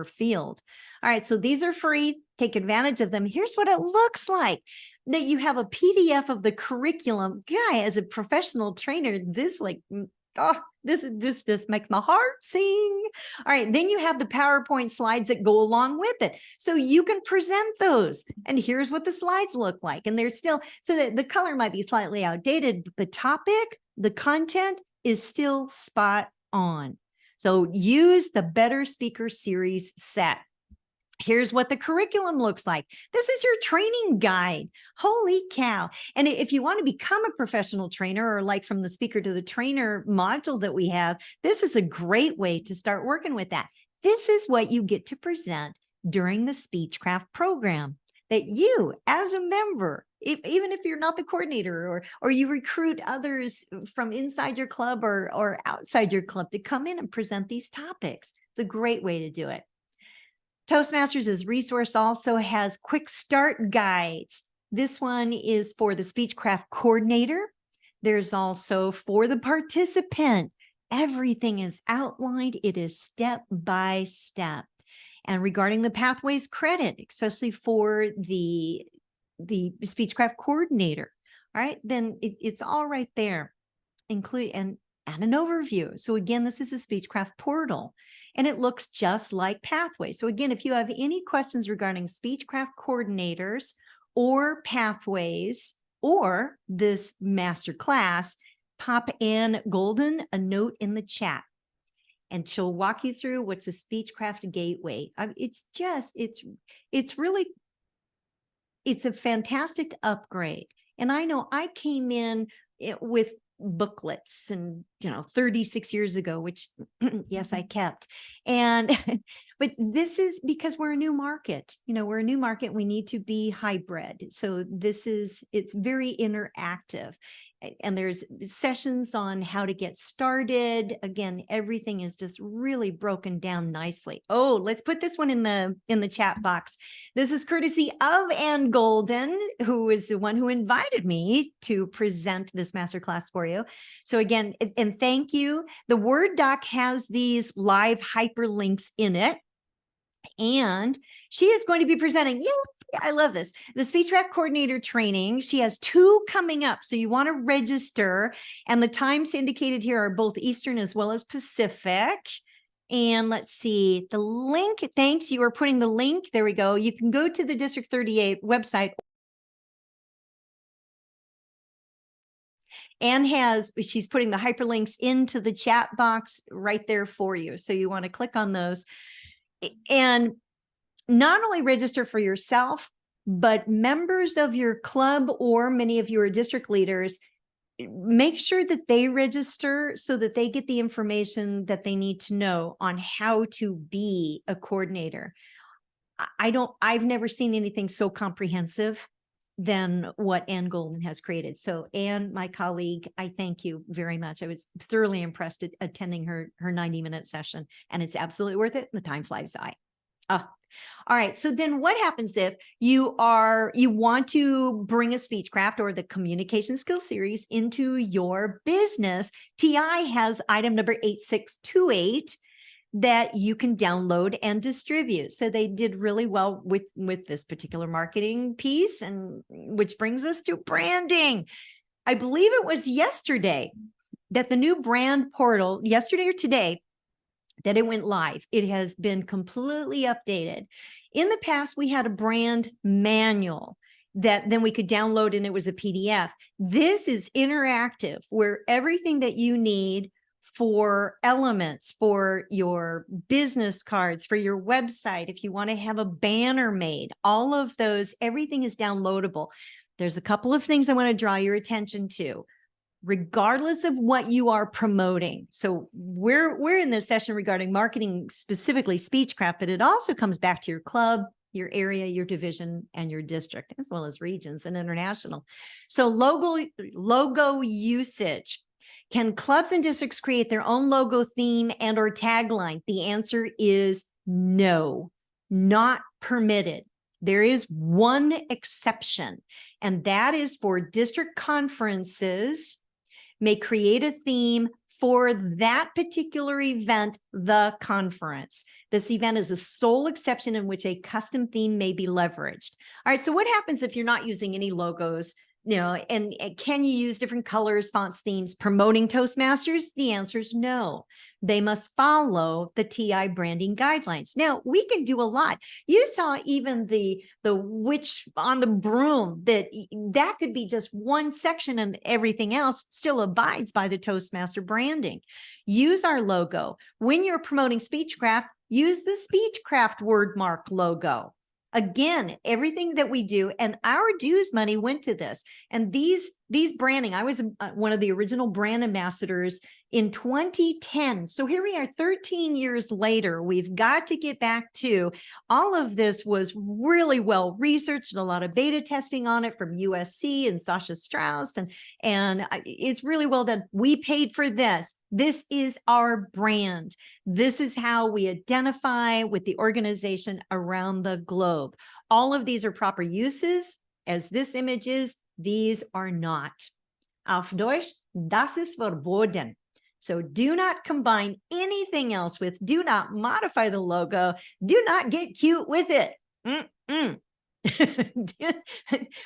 field. All right, so these are free. Take advantage of them. Here's what it looks like. That you have a PDF of the curriculum. Guy, as a professional trainer, this oh, this makes my heart sing. All right, then you have the PowerPoint slides that go along with it. So you can present those. And here's what the slides look like. And they're still, so that the color might be slightly outdated, but the topic, the content is still spot on. So use the Better Speaker Series set. Here's what the curriculum looks like. This is your training guide. Holy cow. And if you want to become a professional trainer, or like from the speaker to the trainer module that we have, this is a great way to start working with that. This is what you get to present during the Speechcraft program, that you as a member, even if you're not the coordinator, or you recruit others from inside your club or outside your club to come in and present these topics. It's a great way to do it. Toastmasters' resource also has quick start guides. This one is for the Speechcraft coordinator. There's also for the participant. Everything is outlined. It is step by step. And regarding the pathways credit, especially for the Speechcraft coordinator, all right, then it's all right there, include and an overview. So again, this is a Speechcraft portal, and it looks just like Pathways. So again, if you have any questions regarding Speechcraft coordinators or Pathways or this master class, pop Ann Golden a note in the chat, and she'll walk you through what's a Speechcraft gateway. It's a fantastic upgrade. And I know I came in with booklets and 36 years ago, which yes, I kept. And but this is because we're a new market. We're a new market. We need to be hybrid. So it's very interactive. And there's sessions on how to get started. Again, everything is just really broken down nicely. Oh, let's put this one in the chat box. This is courtesy of Ann Golden, who is the one who invited me to present this masterclass for you. So again, and thank you. The Word doc has these live hyperlinks in it. And she is going to be presenting. I love this. The Speechcraft coordinator training. She has 2 coming up. So you want to register. And the times indicated here are both Eastern as well as Pacific. And let's see the link. Thanks. You are putting the link. There we go. You can go to the District 38 website. Anne she's putting the hyperlinks into the chat box right there for you. So you want to click on those. And not only register for yourself, but members of your club or many of your district leaders, make sure that they register so that they get the information that they need to know on how to be a coordinator. I've never seen anything so comprehensive than what Ann Golden has created. So Ann, my colleague, I thank you very much. I was thoroughly impressed at attending her 90-minute session, and it's absolutely worth it. The time flies by. All right. So then what happens if you want to bring a Speechcraft or the communication skills series into your business? TI has item number 8628 that you can download and distribute. So they did really well with this particular marketing piece, and which brings us to branding. I believe it was yesterday that the new brand portal, yesterday or today, that it went live. It has been completely updated. In the past, we had a brand manual that then we could download, and it was a PDF. This is interactive, where everything that you need for elements, for your business cards, for your website, if you want to have a banner made, all of those, everything is downloadable. There's a couple of things I want to draw your attention to, regardless of what you are promoting. So we're in this session regarding marketing, specifically Speechcraft, but it also comes back to your club, your area, your division, and your district, as well as regions and international. So logo usage. Can clubs and districts create their own logo, theme, and or tagline? The answer is no, not permitted. There is one exception, and that is for district conferences may create a theme for that particular event, the conference. This event is a sole exception in which a custom theme may be leveraged. All right, so what happens if you're not using any logos And can you use different colors, fonts, themes, promoting Toastmasters? The answer is no. They must follow the TI branding guidelines. Now, we can do a lot. You saw even the witch on the broom, that could be just one section, and everything else still abides by the Toastmaster branding. Use our logo. When you're promoting Speechcraft, use the Speechcraft word mark logo. Again, everything that we do, and our dues money went to this. And these branding, I was one of the original brand ambassadors in 2010. So here we are 13 years later. We've got to get back to all of this was really well researched, a lot of beta testing on it from USC and Sasha Strauss. And it's really well done. We paid for this. This is our brand. This is how we identify with the organization around the globe. All of these are proper uses, as this image is. These are not. Auf Deutsch, das ist verboten. So do not combine anything else with, do not modify the logo, do not get cute with it.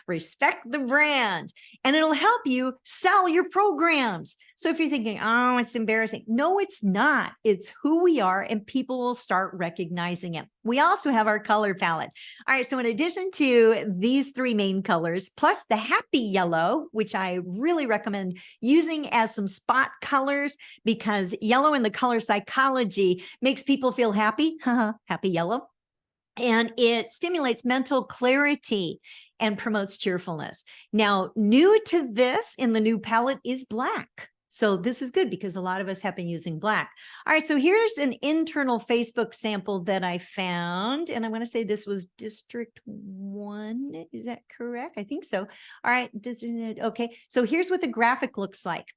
Respect the brand, and it'll help you sell your programs. So if you're thinking, oh, it's embarrassing. No, it's not. It's who we are, and people will start recognizing it. We also have our color palette. All right. So in addition to these three main colors, plus the happy yellow, which I really recommend using as some spot colors, because yellow in the color psychology makes people feel happy. Happy yellow. And it stimulates mental clarity and promotes cheerfulness. Now, new to this in the new palette is black. So this is good because a lot of us have been using black. All right, so here's an internal Facebook sample that I found. And I'm going to say this was District 1. Is that correct? I think so. All right. Okay. So here's what the graphic looks like.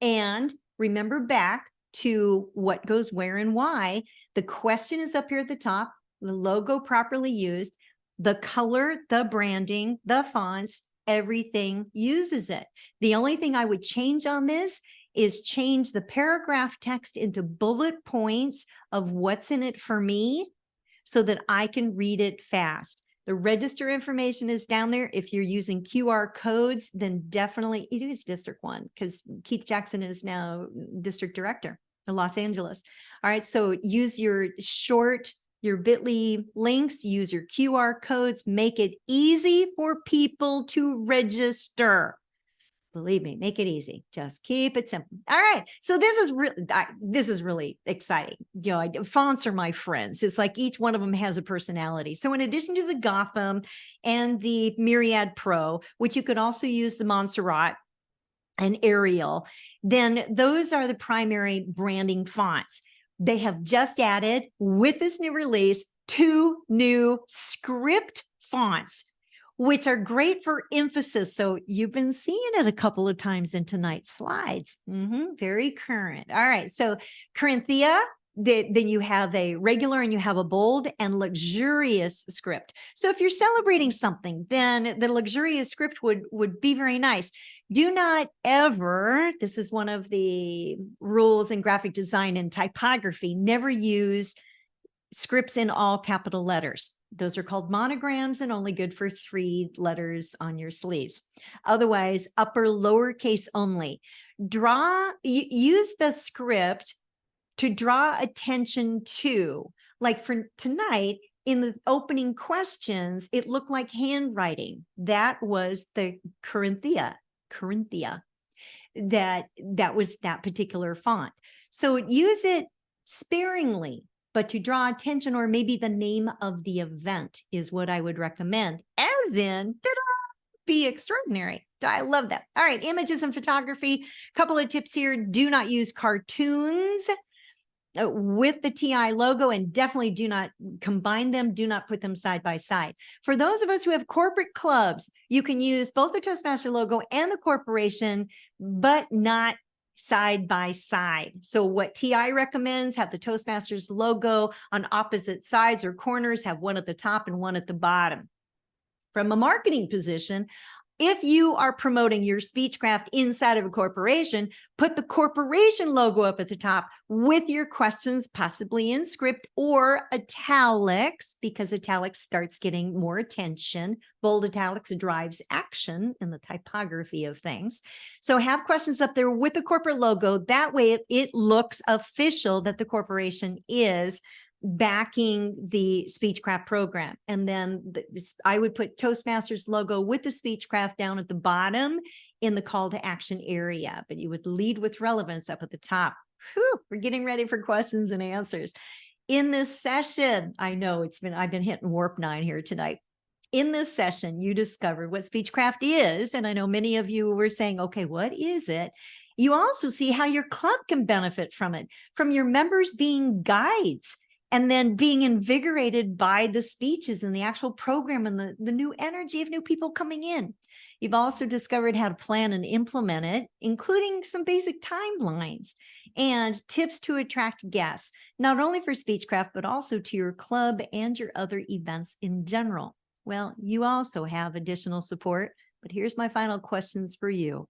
And remember back to what goes where and why. The question is up here at the top. The logo properly used, the color, the branding, the fonts, everything uses it. The only thing I would change on this is change the paragraph text into bullet points of what's in it for me so that I can read it fast. The register information is down there. If you're using QR codes, then definitely it is District 1 because Keith Jackson is now District Director in Los Angeles. All right, so use your bit.ly links, use your QR codes, make it easy for people to register. Believe me, make it easy. Just keep it simple. All right. So this is really exciting. Fonts are my friends. It's like each one of them has a personality. So in addition to the Gotham and the Myriad Pro, which you could also use the Montserrat and Arial, then those are the primary branding fonts. They have just added, with this new release, 2 new script fonts, which are great for emphasis. So you've been seeing it a couple of times in tonight's slides. Very current. All right. So Corinthia, then you have a regular and you have a bold and luxurious script. So if you're celebrating something, then the luxurious script would be very nice. Do not ever, this is one of the rules in graphic design and typography, never use scripts in all capital letters. Those are called monograms and only good for 3 letters on your sleeves. Otherwise, upper lowercase only. Use the script to draw attention to, like for tonight, in the opening questions, it looked like handwriting. That was the Corinthia, that was that particular font. So use it sparingly, but to draw attention, or maybe the name of the event is what I would recommend, as in, be extraordinary. I love that. All right, images and photography. Couple of tips here. Do not use cartoons with the TI logo, and definitely do not combine them. Do not put them side by side. For those of us who have corporate clubs, you can use both the Toastmaster logo and the corporation, but not side by side. So what TI recommends, have the Toastmasters logo on opposite sides or corners, have one at the top and one at the bottom. From a marketing position, If you are promoting your Speechcraft inside of a corporation, put the corporation logo up at the top with your questions, possibly in script or italics, because italics starts getting more attention. Bold italics drives action in the typography of things. So have questions up there with the corporate logo. That way it looks official that the corporation is backing the Speechcraft program. And then I would put Toastmasters logo with the Speechcraft down at the bottom in the call to action area, but you would lead with relevance up at the top. Whew, we're getting ready for questions and answers. In this session, I know I've been hitting warp 9 here tonight. In this session, you discovered what Speechcraft is. And I know many of you were saying, okay, what is it? You also see how your club can benefit from it, from your members being guides, and then being invigorated by the speeches and the actual program and the new energy of new people coming in. You've also discovered how to plan and implement it, including some basic timelines and tips to attract guests, not only for Speechcraft, but also to your club and your other events in general. Well, you also have additional support, but here's my final questions for you.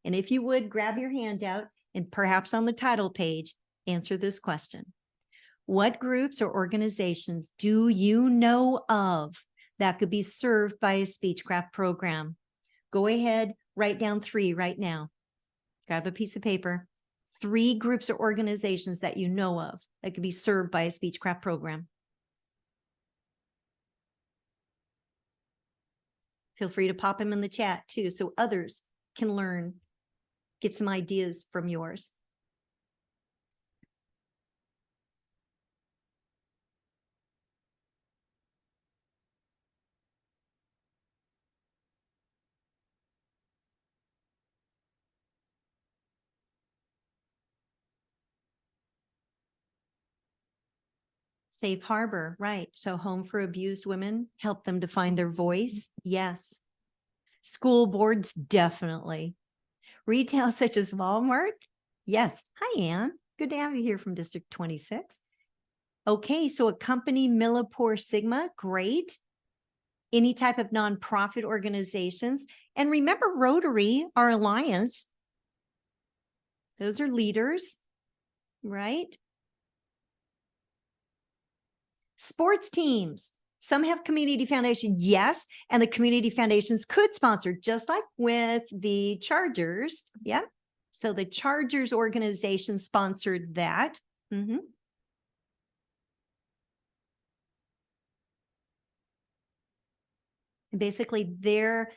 And if you would grab your handout and perhaps on the title page, answer this question. What groups or organizations do you know of that could be served by a Speechcraft program? Go ahead, write down 3 right now. Grab a piece of paper. 3 groups or organizations that you know of that could be served by a Speechcraft program. Feel free to pop them in the chat too, so others can learn, get some ideas from yours. Safe harbor, right. So home for abused women, help them to find their voice. Yes. School boards, definitely. Retail such as Walmart. Yes. Hi, Ann. Good to have you here from District 26. Okay, so a company, Millipore Sigma, great. Any type of nonprofit organizations. And remember Rotary, our alliance. Those are leaders, right? Sports teams. Some have community foundation, yes, and the community foundations could sponsor, just like with the Chargers. Yeah. So the Chargers organization sponsored that. Mm-hmm. And basically, their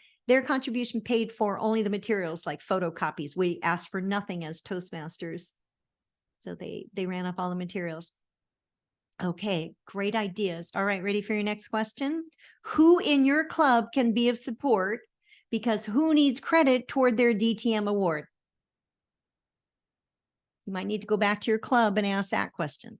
contribution paid for only the materials like photocopies. We asked for nothing as Toastmasters. So they ran up all the materials. Okay, great ideas. All right, ready for your next question? Who in your club can be of support because who needs credit toward their DTM award? You might need to go back to your club and ask that question.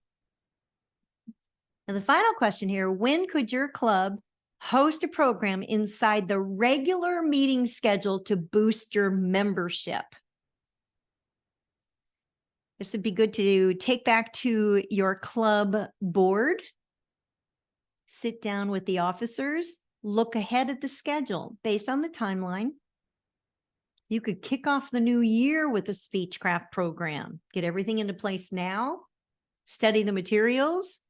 And the final question here, when could your club host a program inside the regular meeting schedule to boost your membership? This would be good to take back to your club board, sit down with the officers, look ahead at the schedule based on the timeline. You could kick off the new year with a Speechcraft program, get everything into place now, study the materials,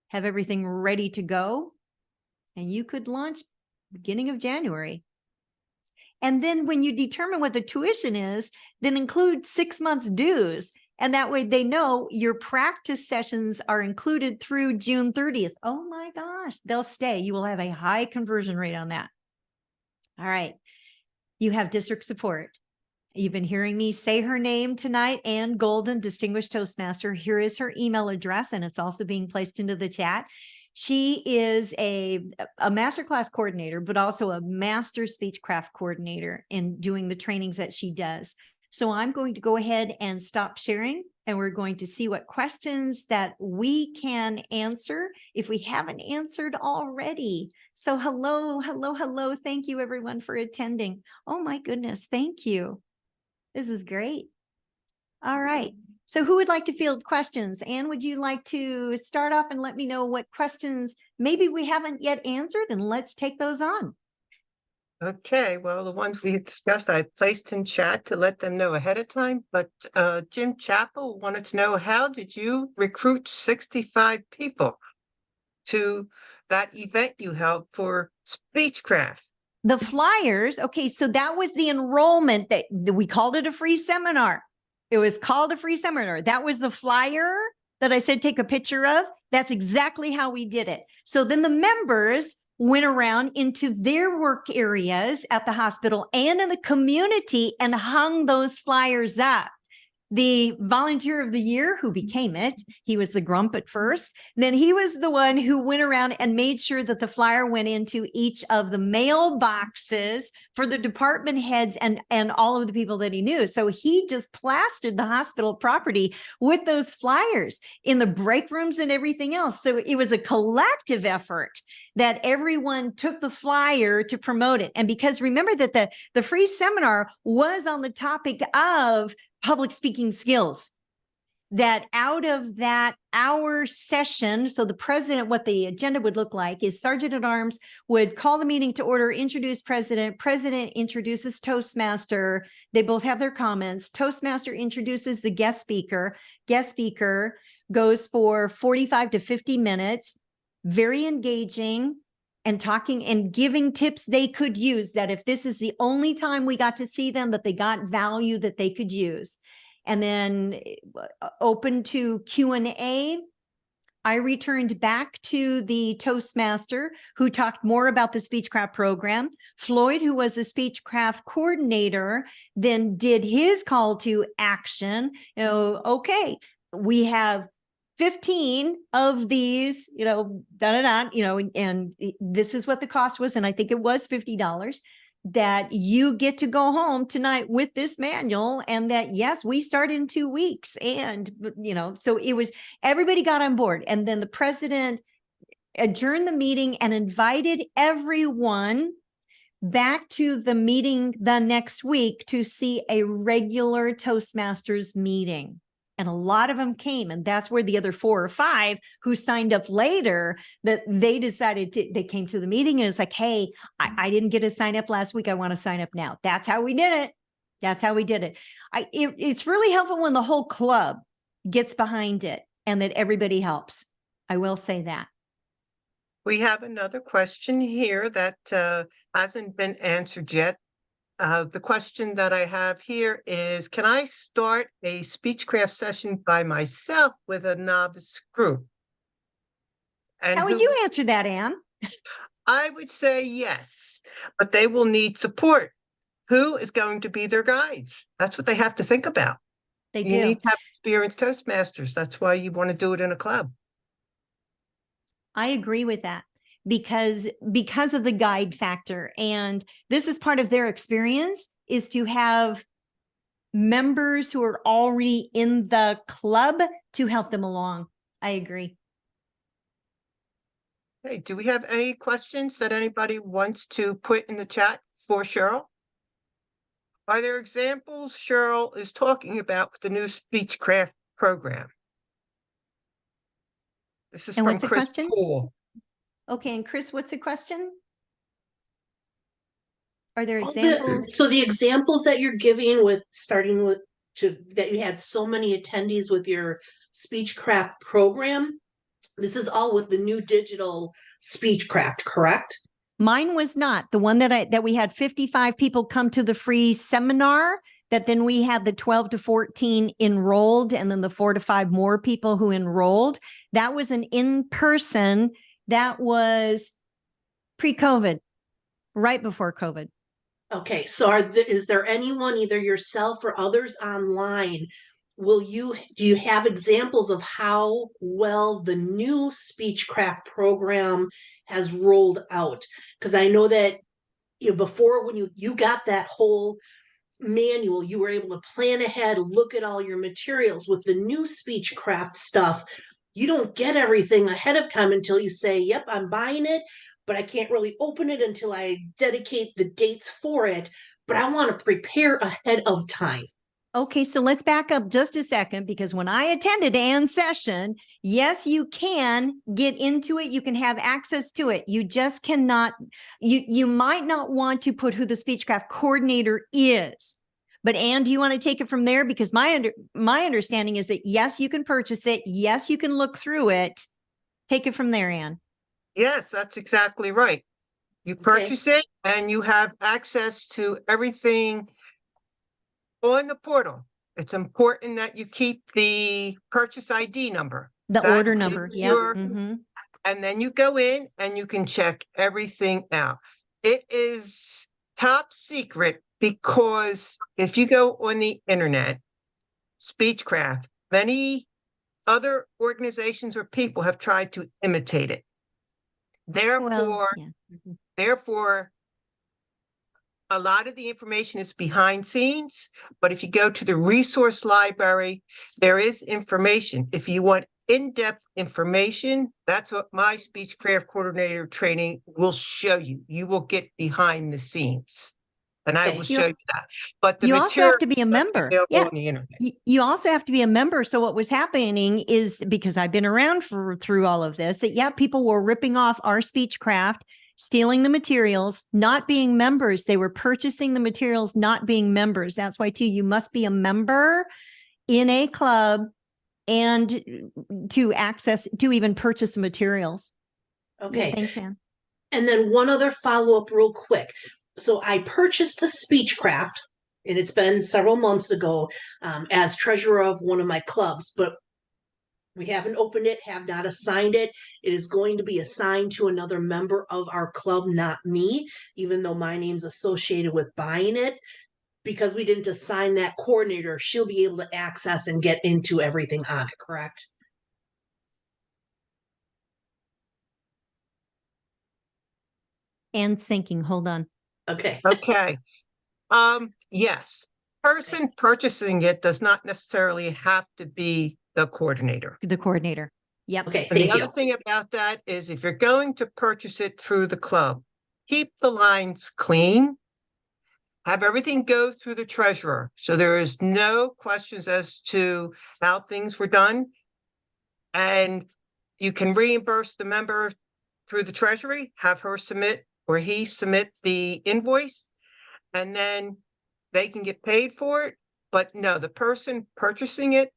have everything ready to go, and you could launch beginning of January. And then when you determine what the tuition is, then include 6 months dues. And that way they know your practice sessions are included through June 30th. Oh my gosh, they'll stay. You will have a high conversion rate on that. All right. You have district support. You've been hearing me say her name tonight, Ann Golden, Distinguished Toastmaster. Here is her email address, and it's also being placed into the chat. She is a masterclass coordinator, but also a master Speechcraft coordinator in doing the trainings that she does. So I'm going to go ahead and stop sharing, and we're going to see what questions that we can answer if we haven't answered already. So hello, hello, hello. Thank you everyone for attending. Oh my goodness. Thank you. This is great. All right. So who would like to field questions? Anne, would you like to start off and let me know what questions maybe we haven't yet answered, and let's take those on. Okay, well, the ones we had discussed, I placed in chat to let them know ahead of time, but Jim Chappell wanted to know, how did you recruit 65 people to that event you held for Speechcraft? The flyers, okay, so that was the enrollment that we called it a free seminar. It was called a free seminar. That was the flyer that I said take a picture of. That's exactly how we did it. So then the members went around into their work areas at the hospital and in the community and hung those flyers up. The volunteer of the year who became it, he was the grump at first. Then he was the one who went around and made sure that the flyer went into each of the mailboxes for the department heads and all of the people that he knew. So he just plastered the hospital property with those flyers in the break rooms and everything else. So it was a collective effort that everyone took the flyer to promote it. And because remember that the free seminar was on the topic of public speaking skills, that out of that hour session, so the president, what the agenda would look like is Sergeant at Arms would call the meeting to order, introduce president introduces Toastmaster. They both have their comments. Toastmaster introduces the guest speaker goes for 45 to 50 minutes, very engaging, and talking and giving tips they could use, that if this is the only time we got to see them, that they got value that they could use. And then open to Q&A. I returned back to the Toastmaster, who talked more about the Speechcraft program. Floyd, who was the Speechcraft coordinator, then did his call to action. Okay, we have 15 of these, and this is what the cost was. And I think it was $50, that you get to go home tonight with this manual, and that, yes, we start in 2 weeks. And, so it was, everybody got on board. And then the president adjourned the meeting and invited everyone back to the meeting the next week to see a regular Toastmasters meeting. And a lot of them came, and that's where the other 4 or 5 who signed up later, that they decided they came to the meeting, and it's like, hey, I didn't get to sign up last week. I want to sign up now. That's how we did it. That's how we did it. It's really helpful when the whole club gets behind it and that everybody helps. I will say that. We have another question here that hasn't been answered yet. The question that I have here is, can I start a Speechcraft session by myself with a novice group? And how would you answer that, Anne? I would say yes, but they will need support. Who is going to be their guides? That's what they have to think about. You need to have experienced Toastmasters. That's why you want to do it in a club. I agree with that, because of the guide factor. And this is part of their experience, is to have members who are already in the club to help them along. I agree. Hey, do we have any questions that anybody wants to put in the chat for Sheryl? Are there examples Sheryl is talking about with the new Speechcraft program? This is from Chris Poole. Okay, and Chris, what's the question? Are there examples? So the examples that you're giving with starting with that you had so many attendees with your Speechcraft program, this is all with the new digital Speechcraft, correct? Mine was not. The one that we had 55 people come to the free seminar, that then we had the 12 to 14 enrolled, and then the 4 to 5 more people who enrolled. That was an in-person. That was pre-COVID, right before COVID. Okay, so is there anyone, either yourself or others online, do you have examples of how well the new Speechcraft program has rolled out? Because I know that before, when you got that whole manual, you were able to plan ahead, look at all your materials. With the new Speechcraft stuff, you don't get everything ahead of time until you say, yep, I'm buying it, but I can't really open it until I dedicate the dates for it. But I want to prepare ahead of time. Okay, so let's back up just a second, because when I attended Ann's session, yes, you can get into it. You can have access to it. You just cannot, you might not want to put who the Speechcraft coordinator is. But Ann, do you want to take it from there? Because my understanding is that yes, you can purchase it. Yes, you can look through it. Take it from there, Ann. Yes, that's exactly right. You purchase it and you have access to everything on the portal. It's important that you keep the purchase ID number. The That order gives number. Yeah. And then you go in and you can check everything out. It is top secret because if you go on the internet, Speechcraft, many other organizations or people have tried to imitate it. Therefore, therefore, a lot of the information is behind scenes, but if you go to the resource library, there is information. If you want in-depth information, that's what my Speechcraft coordinator training will show you. You will get behind the scenes. And I will show you that. But the you also have to be a material member. available Yeah. on the internet. You also have to be a member. So what was happening is, because I've been around through all of this, that people were ripping off our Speechcraft, stealing the materials, not being members. They were purchasing the materials, not being members. That's why too, you must be a member in a club and to even purchase the materials. Okay. Yeah, thanks, Ann. And then one other follow-up real quick. So I purchased the Speechcraft, and it's been several months ago, as treasurer of one of my clubs, but we haven't opened it, have not assigned it. It is going to be assigned to another member of our club, not me, even though my name's associated with buying it. Because we didn't assign that coordinator, she'll be able to access and get into everything on it, correct? Ann's thinking, hold on. Okay. Okay. Yes. Person purchasing it does not necessarily have to be the coordinator. The coordinator. Yep. Okay, And the thank you. other thing about that is if you're going to purchase it through the club, keep the lines clean. Have everything go through the treasurer. So there is no questions as to how things were done. And you can reimburse the member through the treasury, have her submit or he submit the invoice, and then they can get paid for it. But no, the person purchasing it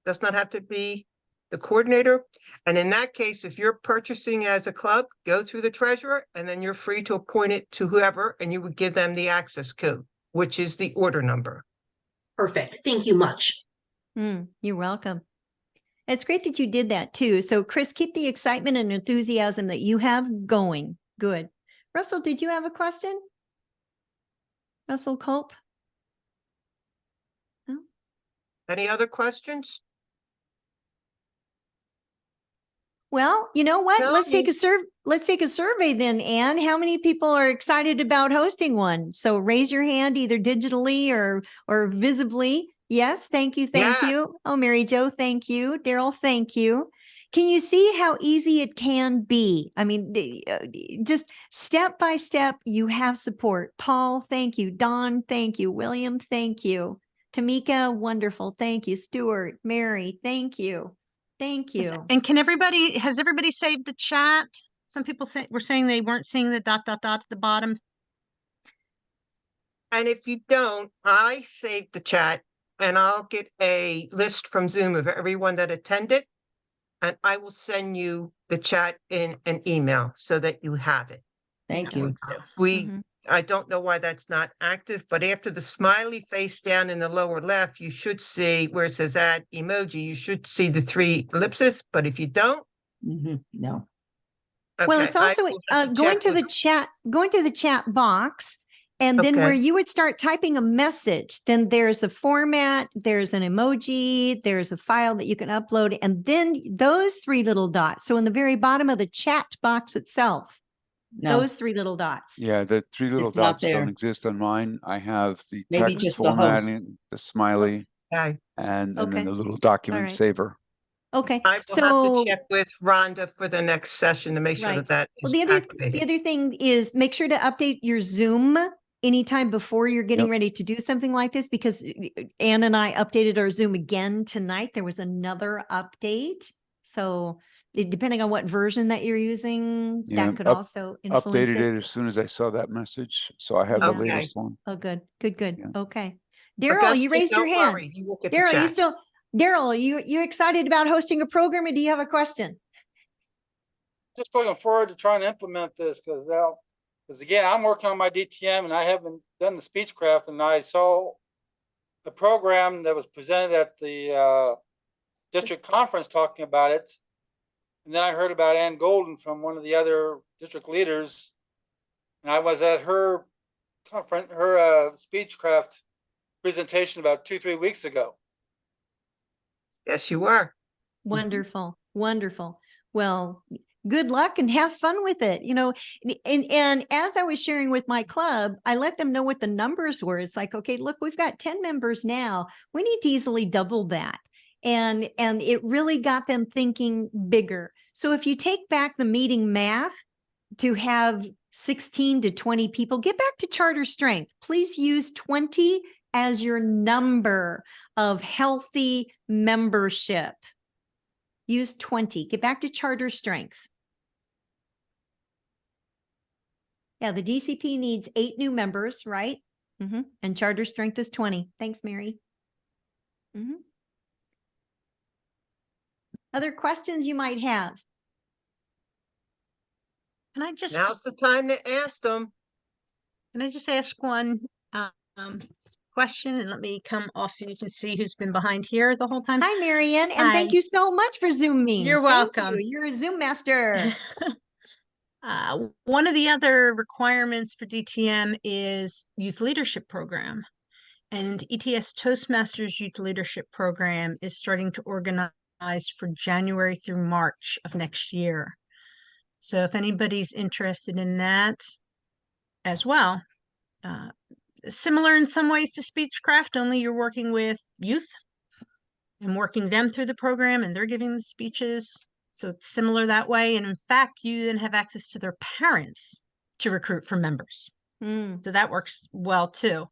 does not have to be the coordinator. And in that case, if you're purchasing as a club, go through the treasurer, and then you're free to appoint it to whoever, and you would give them the access code, which is the order number. Perfect. Thank you much. You're welcome. It's great that you did that too. So Chris, keep the excitement and enthusiasm that you have going. Good. Russell, did you have a question? Russell Culp? No? Any other questions? Well, you know what? Tell Let's take me. let's take a survey then, Ann. How many people are excited about hosting one? So raise your hand either digitally or visibly. Yes, thank you, thank Yeah. you. Oh, Mary Jo, thank you. Daryl, thank you. Can you see how easy it can be? I mean, just step by step, you have support. Paul, thank you. Don, thank you. William, thank you. Tamika, wonderful. Thank you. Stuart, Mary, thank you. Thank you. And has everybody saved the chat? Some people were saying they weren't seeing the ... at the bottom. And if you don't, I saved the chat and I'll get a list from Zoom of everyone that attended. And I will send you the chat in an email so that you have it. Thank you. I don't know why that's not active, but after the smiley face down in the lower left, you should see where it says add emoji, you should see the 3 ellipses, but if you don't. No. Well, Okay, it's also going to the chat box, and then where you would start typing a message, then there's a format, there's an emoji, there's a file that you can upload, and then those 3 little dots. So in the very bottom of the chat box itself, those 3 little dots. Yeah, the 3 little It's not dots there. don't exist on mine. I have the Maybe text just the host. formatting, the smiley, Okay. and Okay. then the little document All right. saver. Okay. I will have to check with Rhonda for the next session to make sure Right. that Well, is the activated. other thing is make sure to update your Zoom anytime before you're getting Yep. ready to do something like this, because Ann and I updated our Zoom again tonight. There was another update. So depending on what version that you're using, Yeah, that could also influence updated it. it as soon as I saw that message. So I have the Yeah. Okay. latest one. Oh, good, good, good. Yeah. Okay. Daryl, you Augustine, raised your don't hand. worry, you will get the Daryl, chat. Daryl, you excited about hosting a program, or do you have a question? Just looking forward to trying to implement this because again, I'm working on my DTM and I haven't done the Speechcraft, and I saw the program that was presented at the district conference talking about it. And then I heard about Ann Golden from one of the other district leaders. And I was at her conference, her Speechcraft presentation about 2-3 weeks ago. Yes, you are. Wonderful, wonderful. Well, good luck and have fun with it. You know, and as I was sharing with my club, I let them know what the numbers were. It's like, okay, look, we've got 10 members now. We need to easily double that. And it really got them thinking bigger. So if you take back the meeting math to have 16 to 20 people, get back to charter strength. Please use 20 as your number of healthy membership. Use 20. Get back to charter strength. Yeah, the DCP needs 8 new members, right? And charter strength is 20. Thanks, Mary. Other questions you might have? Can I just Now's the time to ask them. ask one question, and let me come off and you can see who's been behind here the whole time. Hi, Marianne, and thank Hi. you so much for Zooming. You're Thank welcome. you. You're a Zoom master. One of the other requirements for DTM is youth leadership program, and ETS Toastmasters youth leadership program is starting to organize for January through March of next year. So if anybody's interested in that as well, similar in some ways to Speechcraft, only you're working with youth and working them through the program, and they're giving the speeches. So it's similar that way. And in fact, you then have access to their parents to recruit for members. So that works well too.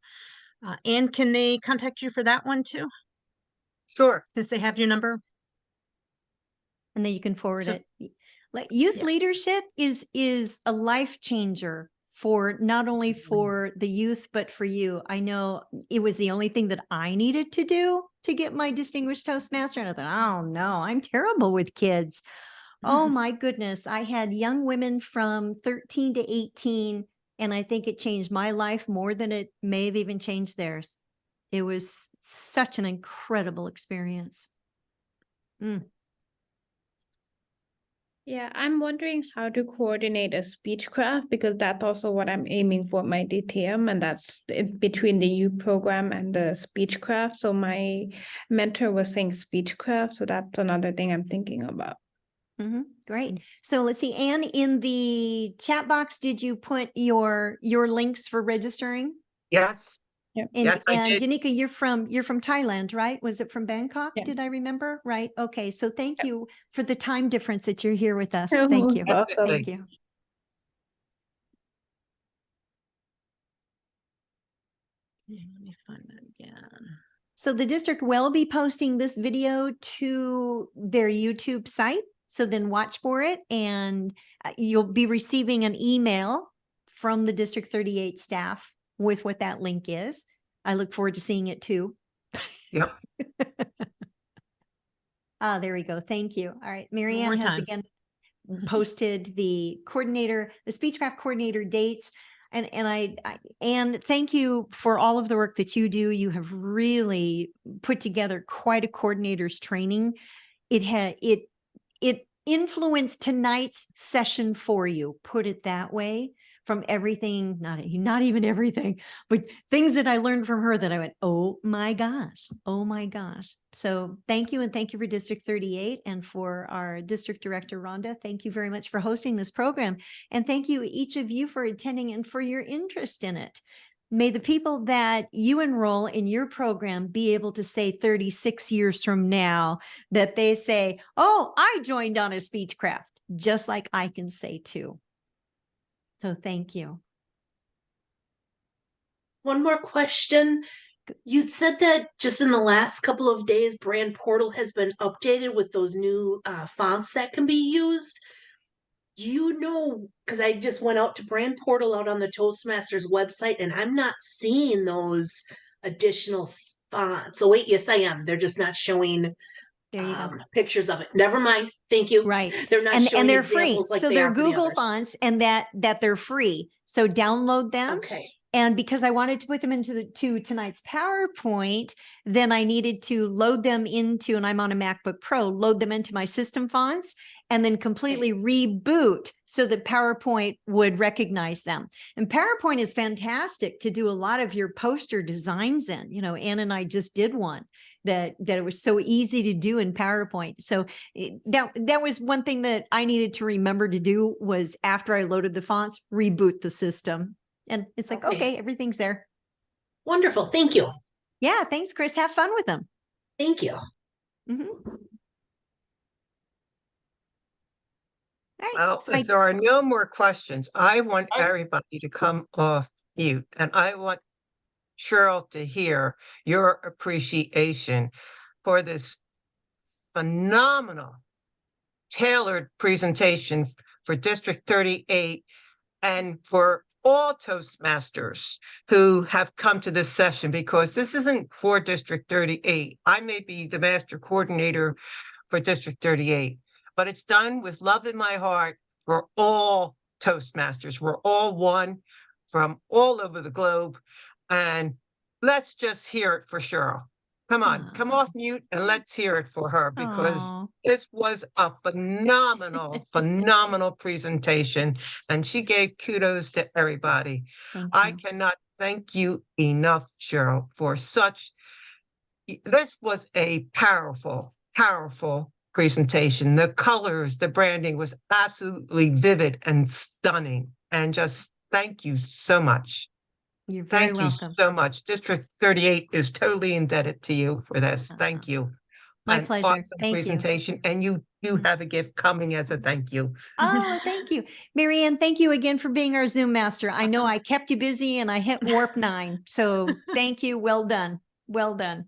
And can they contact you for that one too? Sure. Since they have your number? And then you can forward So- it. Like youth Yeah. leadership is a life changer for not only for the youth, but for you. I know it was the only thing that I needed to do to get my distinguished Toastmaster. And I thought, oh no, I'm terrible with kids. Oh my goodness. I had young women from 13 to 18, and I think it changed my life more than it may have even changed theirs. It was such an incredible experience. Yeah, I'm wondering how to coordinate a Speechcraft, because that's also what I'm aiming for my DTM, and that's between the U program and the Speechcraft. So my mentor was saying Speechcraft, so that's another thing I'm thinking about. Great. So let's see, Anne, in the chat box, did you put your links for registering? Yes. Yep. And, Yes, I did. Danica, you're from Thailand, right? Was it from Bangkok? Yeah. Did I remember? Right. Okay. So thank you for the time difference that you're here with us. You're Thank you. most welcome. Thank you. Let me find that again. So the district will be posting this video to their YouTube site. So then watch for it, and you'll be receiving an email from the District 38 staff with what that link is. I look forward to seeing it too. Yep. There we go. Thank you. All right. One Marianne more has time. again posted the Speechcraft coordinator dates. And thank you for all of the work that you do. You have really put together quite a coordinator's training. It influenced tonight's session for you, put it that way, from everything, not even everything, but things that I learned from her that I went, oh my gosh. So thank you. And thank you for District 38 and for our district director, Rhonda. Thank you very much for hosting this program. And thank you, each of you, for attending and for your interest in it. May the people that you enroll in your program be able to say 36 years from now that they say, oh, I joined on a Speechcraft, just like I can say too. So thank you. One more question. You said that just in the last couple of days, Brand Portal has been updated with those new fonts that can be used. Do you know, because I just went out to Brand Portal out on the Toastmasters website and I'm not seeing those additional fonts. So wait, yes, I am. They're just not showing There you go. pictures of it. Never mind. Thank you. Right. They're not showing And they're free. examples like So they they're are for the Google others. fonts and that they're free. So download them. Okay. And because I wanted to put them into tonight's PowerPoint, then I needed to load them into, and I'm on a MacBook Pro, load them into my system fonts and then completely reboot so that PowerPoint would recognize them. And PowerPoint is fantastic to do a lot of your poster designs in. You know, Ann and I just did one that it was so easy to do in PowerPoint. So that was one thing that I needed to remember to do was after I loaded the fonts, reboot the system. And it's like, okay, everything's there. Wonderful. Thank you. Yeah. Thanks, Chris. Have fun with them. Thank you. Mhm. All right. Well, So if there are no more questions, I want everybody to come off mute, and I want Cheryl to hear your appreciation for this phenomenal tailored presentation for District 38 and for all Toastmasters who have come to this session, because this isn't for District 38. I may be the master coordinator for District 38, but it's done with love in my heart for all Toastmasters. We're all one from all over the globe. And let's just hear it for Cheryl. Come on, come off mute and let's hear it for her, because Aw. this was a phenomenal, phenomenal presentation. And she gave kudos to everybody. Thank I you. cannot thank you enough, Cheryl, for this was a powerful, powerful presentation. The colors, the branding was absolutely vivid and stunning. And just thank you so much. You're very Thank you welcome. so much. District 38 is totally indebted to you for this. Thank you. My An pleasure. awesome Thank you. presentation. And you do have a gift coming as a thank you. Oh, thank you. Marianne, thank you again for being our Zoom master. I know I kept you busy and I hit warp 9. So thank you. Well done. Well done.